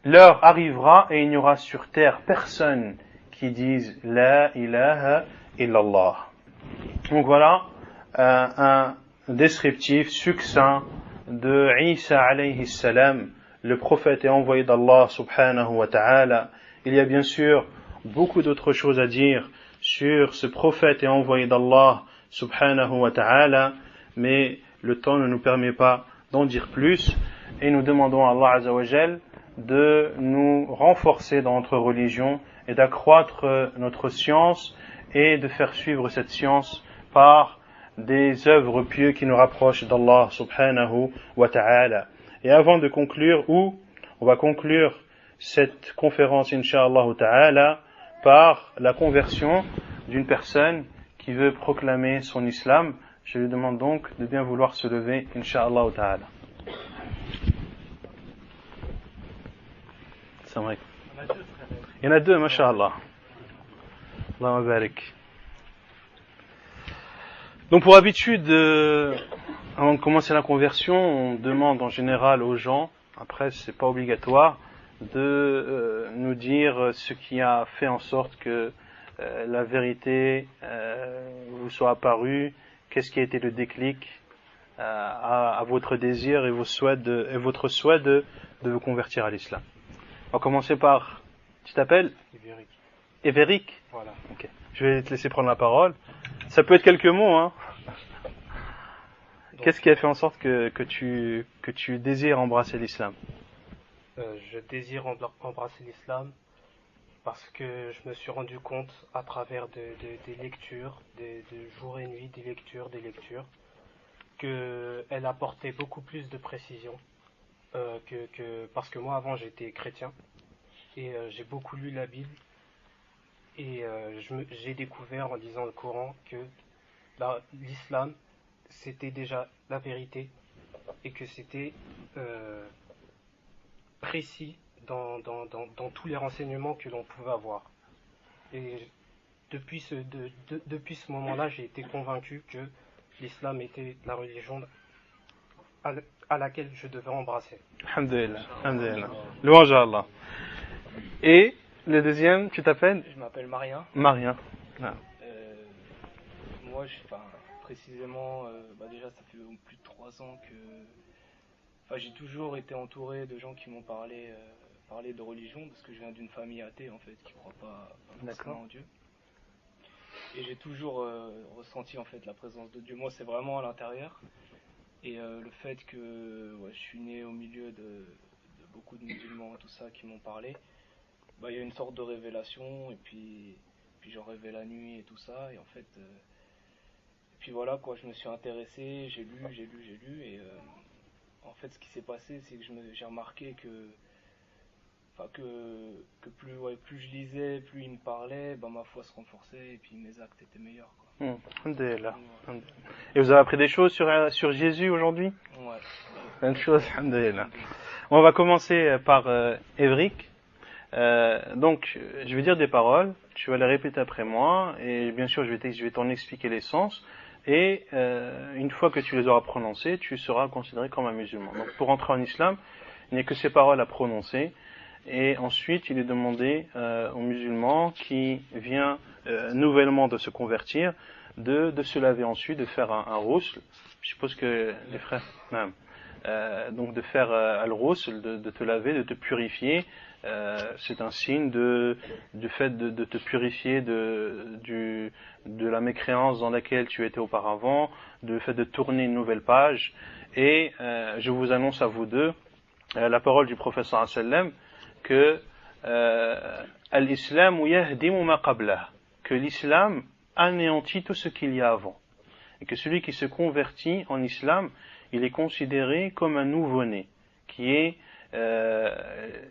Speaker 2: L'heure arrivera et il n'y aura sur terre personne qui dise la ilaha illallah. Donc voilà un descriptif succinct de Isa alayhi salam, le prophète et envoyé d'Allah subhanahu wa ta'ala. Il y a bien sûr beaucoup d'autres choses à dire sur ce prophète et envoyé d'Allah subhanahu wa ta'ala, mais le temps ne nous permet pas d'en dire plus et nous demandons à Allah azza wa jal de nous renforcer dans notre religion et d'accroître notre science et de faire suivre cette science par des œuvres pieuses qui nous rapprochent d'Allah subhanahu wa ta'ala. Et avant de conclure ou On va conclure cette conférence, Inch'Allah Ta'ala, par la conversion d'une personne qui veut proclamer son islam. Je lui demande donc de bien vouloir se lever, Inch'Allah Ta'ala. Salam alaikum. Il y en a deux, masha'Allah. Allahumma barik. Donc pour habitude, avant de commencer la conversion, on demande en général aux gens, après c'est pas obligatoire, de nous dire ce qui a fait en sorte que la vérité vous soit apparue, qu'est-ce qui a été le déclic à votre désir et votre souhait de vous convertir à l'islam. On va commencer par, tu t'appelles Évéric.
Speaker 3: Voilà.
Speaker 2: Okay. Je vais te laisser prendre la parole. Ça peut être quelques mots, hein. Qu'est-ce qui a fait en sorte que tu désires embrasser l'islam?
Speaker 3: Je désire embrasser l'islam parce que je me suis rendu compte à travers des lectures, de jour et nuit, des lectures, qu'elle apportait beaucoup plus de précision parce que moi avant j'étais chrétien et j'ai beaucoup lu la Bible et j'ai découvert en lisant le Coran que l'islam c'était déjà la vérité et que c'était précis dans tous les renseignements que l'on pouvait avoir. Et depuis ce moment-là, j'ai été convaincu que l'islam était la religion à laquelle je devais embrasser.
Speaker 2: Alhamdulillah, alhamdulillah. Louange à Allah. Et le deuxième, tu t'appelles?
Speaker 4: Je m'appelle Marien.
Speaker 2: Marien. Ah.
Speaker 4: Moi, précisément, déjà ça fait plus de 3 ans que j'ai toujours été entouré de gens qui m'ont parlé de religion, parce que je viens d'une famille athée en fait, qui ne croit pas forcément en Dieu. Et j'ai toujours ressenti en fait la présence de Dieu. Moi, c'est vraiment à l'intérieur. Et le fait que je suis né au milieu de beaucoup de musulmans et tout ça qui m'ont parlé, il y a une sorte de révélation, et puis j'en rêvais la nuit et tout ça, et en fait puis voilà quoi, je me suis intéressé, j'ai lu, et en fait ce qui s'est passé, c'est que j'ai remarqué que plus je lisais, plus il me parlait, ma foi se renforçait et puis mes actes étaient meilleurs quoi.
Speaker 2: Alhamdulillah. Et vous avez appris des choses sur Jésus aujourd'hui?
Speaker 4: Ouais.
Speaker 2: Plein de choses, alhamdulillah. On va commencer par Évric. Donc je vais dire des paroles, tu vas les répéter après moi et bien sûr je vais t'en expliquer l'essence. Et une fois que tu les auras prononcées, tu seras considéré comme un musulman. Donc pour entrer en islam, il n'y a que ces paroles à prononcer. Et ensuite, il est demandé aux musulmans qui vient nouvellement de se convertir, de se laver ensuite, de faire un rousl. Je suppose que les frères... donc de faire al-rousl, de te laver, de te purifier. C'est un signe du fait de te purifier de la mécréance dans laquelle tu étais auparavant, du fait de tourner une nouvelle page. Et je vous annonce à vous deux la parole du prophète sallallahu alayhi wa sallam que al-islam yahdimu ma qablah, que l'islam anéantit tout ce qu'il y a avant, et que celui qui se convertit en islam, il est considéré comme un nouveau-né qui est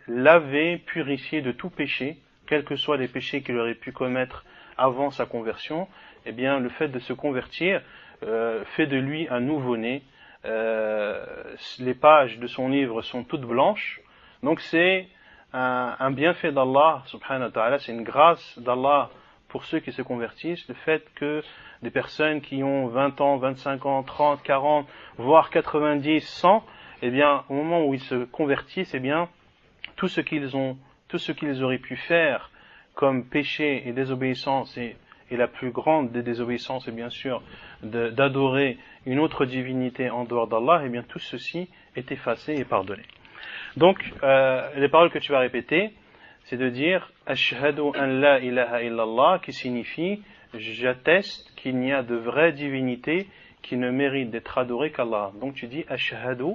Speaker 2: lavé, purifié de tout péché, quels que soient les péchés qu'il aurait pu commettre avant sa conversion. Eh bien, le fait de se convertir fait de lui un nouveau-né. Les pages de son livre sont toutes blanches, donc c'est un bienfait d'Allah subhanahu wa ta'ala, c'est une grâce d'Allah pour ceux qui se convertissent, le fait que des personnes qui ont 20 ans, 25 ans, 30, 40, voire 90, 100, eh bien, au moment où ils se convertissent, eh bien, tout ce qu'ils auraient pu faire comme péché et désobéissance, et la plus grande des désobéissances est bien sûr d'adorer une autre divinité en dehors d'Allah, eh bien, tout ceci est effacé et pardonné. Donc, les paroles que tu vas répéter, c'est de dire « Ashhadu an la ilaha illallah » qui signifie « J'atteste qu'il n'y a de vraie divinité qui ne mérite d'être adorée qu'Allah ». Donc tu dis « Ashhadu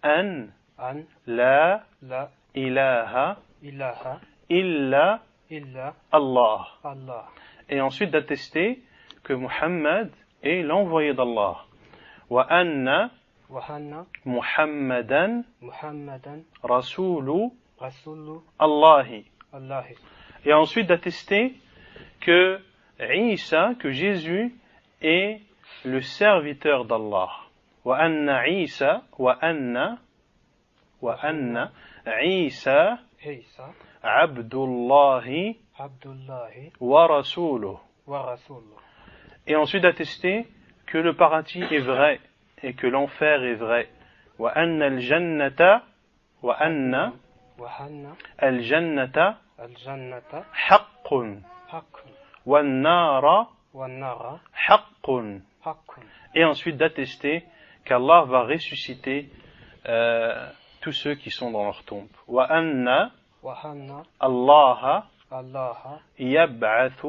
Speaker 2: an la ilaha illa Allah ». Et ensuite d'attester que Muhammad est l'envoyé d'Allah. « Wa anna
Speaker 3: وأن
Speaker 2: محمدا
Speaker 3: محمدا
Speaker 2: رسول
Speaker 3: رسول
Speaker 2: الله.
Speaker 3: الله.
Speaker 2: Et ensuite d'attester que Isa, que Jésus est le serviteur d'Allah. وأن عيسى وأن عيسى
Speaker 3: عيسى
Speaker 2: عبد الله
Speaker 3: عبد الله
Speaker 2: ورسوله.
Speaker 3: ورسوله.
Speaker 2: Et ensuite d'attester que le paradis est vrai et que l'enfer est vrai. وأن الجنة
Speaker 3: وأن
Speaker 2: الجنة
Speaker 3: الجنة
Speaker 2: حق
Speaker 3: حق
Speaker 2: والنار
Speaker 3: والنار
Speaker 2: حق.
Speaker 3: حق.
Speaker 2: Et ensuite d'attester qu'Allah va ressusciter tous ceux qui sont dans leur tombe. وأن
Speaker 3: وأن
Speaker 2: الله
Speaker 3: الله
Speaker 2: يبعث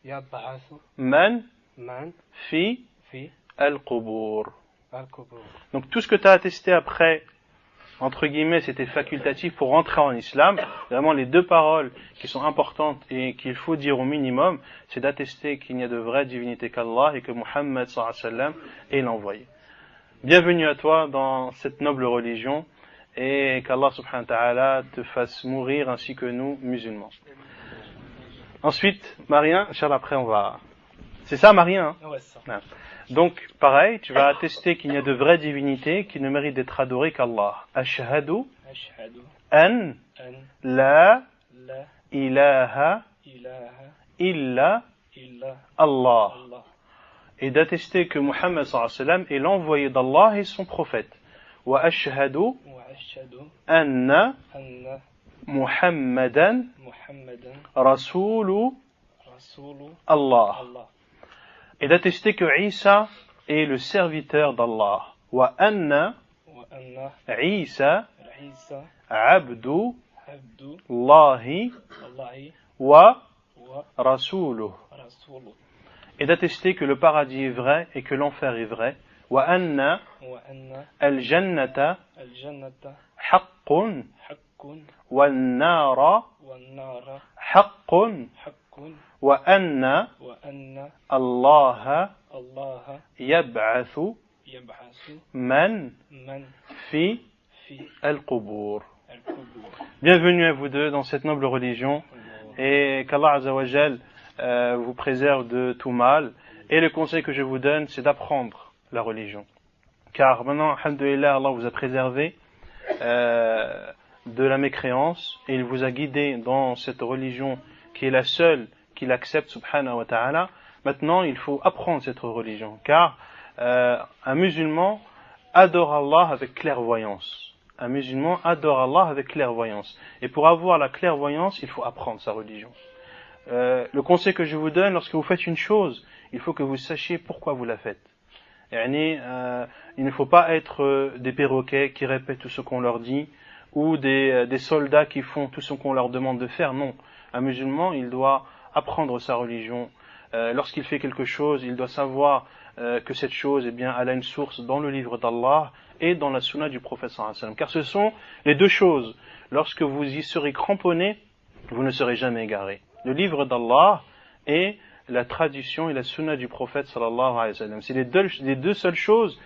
Speaker 3: يبعث
Speaker 2: من
Speaker 3: من
Speaker 2: في
Speaker 3: في
Speaker 2: القبور.
Speaker 3: القبور.
Speaker 2: Donc tout ce que tu as attesté après, entre guillemets, c'était facultatif pour rentrer en islam. Vraiment, les deux paroles qui sont importantes et qu'il faut dire au minimum, c'est d'attester qu'il n'y a de vraie divinité qu'Allah et que Muhammad sallallahu alayhi wa sallam est l'envoyé. Bienvenue à toi dans cette noble religion et qu'Allah subhanahu wa ta'ala te fasse mourir ainsi que nous, musulmans. Ensuite, Marien, Inch'Allah, après on va... C'est ça, Marien, hein?
Speaker 4: Ouais, c'est ça.
Speaker 2: Non. Donc, pareil, tu vas attester qu'il n'y a de vraie divinité qui ne mérite d'être adorée qu'Allah. Ashhadu
Speaker 4: أشهد
Speaker 2: an
Speaker 4: أن
Speaker 2: la
Speaker 4: لا
Speaker 2: ilaha
Speaker 4: إله
Speaker 2: illa
Speaker 4: إلا
Speaker 2: Allah.
Speaker 4: الله.
Speaker 2: Et d'attester que Muhammad sallallahu alayhi wa sallam est l'envoyé d'Allah et son prophète. Wa ashhadu
Speaker 4: وأشهد
Speaker 2: anna
Speaker 4: أن
Speaker 2: Muhammadan
Speaker 4: محمدا
Speaker 2: rasulu
Speaker 4: رسول
Speaker 2: Allah.
Speaker 4: الله.
Speaker 2: Et d'attester que Isa est le serviteur d'Allah. Wa anna
Speaker 4: وأن
Speaker 2: Isa
Speaker 4: عيسى
Speaker 2: abdu
Speaker 4: عبد
Speaker 2: Allahi
Speaker 4: الله
Speaker 2: wa rasuluh.
Speaker 4: ورسوله.
Speaker 2: Et d'attester que le paradis est vrai et que l'enfer est vrai. Wa anna
Speaker 4: وأن
Speaker 2: al-jannata
Speaker 4: الجنة
Speaker 2: haqqun
Speaker 4: حق
Speaker 2: wan-nara
Speaker 4: والنار
Speaker 2: haqqun
Speaker 4: حق
Speaker 2: wa anna
Speaker 4: وأن
Speaker 2: Allah
Speaker 4: الله
Speaker 2: yab'athu
Speaker 4: يبعث
Speaker 2: man
Speaker 4: من
Speaker 2: fi
Speaker 4: في
Speaker 2: al-qubur.
Speaker 4: القبور.
Speaker 2: Bienvenue à vous deux dans cette noble religion et qu'Allah Azza wa Jal vous préserve de tout mal. Et le conseil que je vous donne, c'est d'apprendre la religion. Car maintenant, alhamdoulilah, Allah vous a préservé de la mécréance et il vous a guidé dans cette religion qui est la seule qu'il accepte, subhanahu wa ta'ala. Maintenant, il faut apprendre cette religion. Car un musulman adore Allah avec clairvoyance. Un musulman adore Allah avec clairvoyance. Et pour avoir la clairvoyance, il faut apprendre sa religion. Le conseil que je vous donne, lorsque vous faites une chose, il faut que vous sachiez pourquoi vous la faites. Il ne faut pas être des perroquets qui répètent tout ce qu'on leur dit, ou des soldats qui font tout ce qu'on leur demande de faire. Non. Un musulman, il doit apprendre sa religion. Lorsqu'il fait quelque chose, il doit savoir que cette chose, eh bien, elle a une source dans le livre d'Allah et dans la sunna du prophète sallallahu alayhi wa sallam. Car ce sont les deux choses. Lorsque vous y serez cramponné, vous ne serez jamais égaré. Le livre d'Allah et la tradition et la sunna du prophète sallallahu alayhi wa sallam. C'est les deux seules choses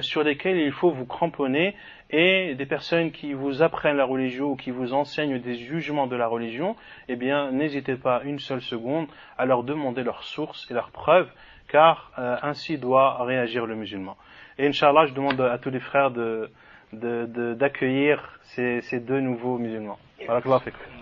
Speaker 2: sur lesquelles il faut vous cramponner, et des personnes qui vous apprennent la religion ou qui vous enseignent des jugements de la religion, eh bien, n'hésitez pas une seule seconde à leur demander leurs sources et leurs preuves, car ainsi doit réagir le musulman. Et Inch'Allah, je demande à tous les frères d'accueillir ces deux nouveaux musulmans. Barakallahu fikum.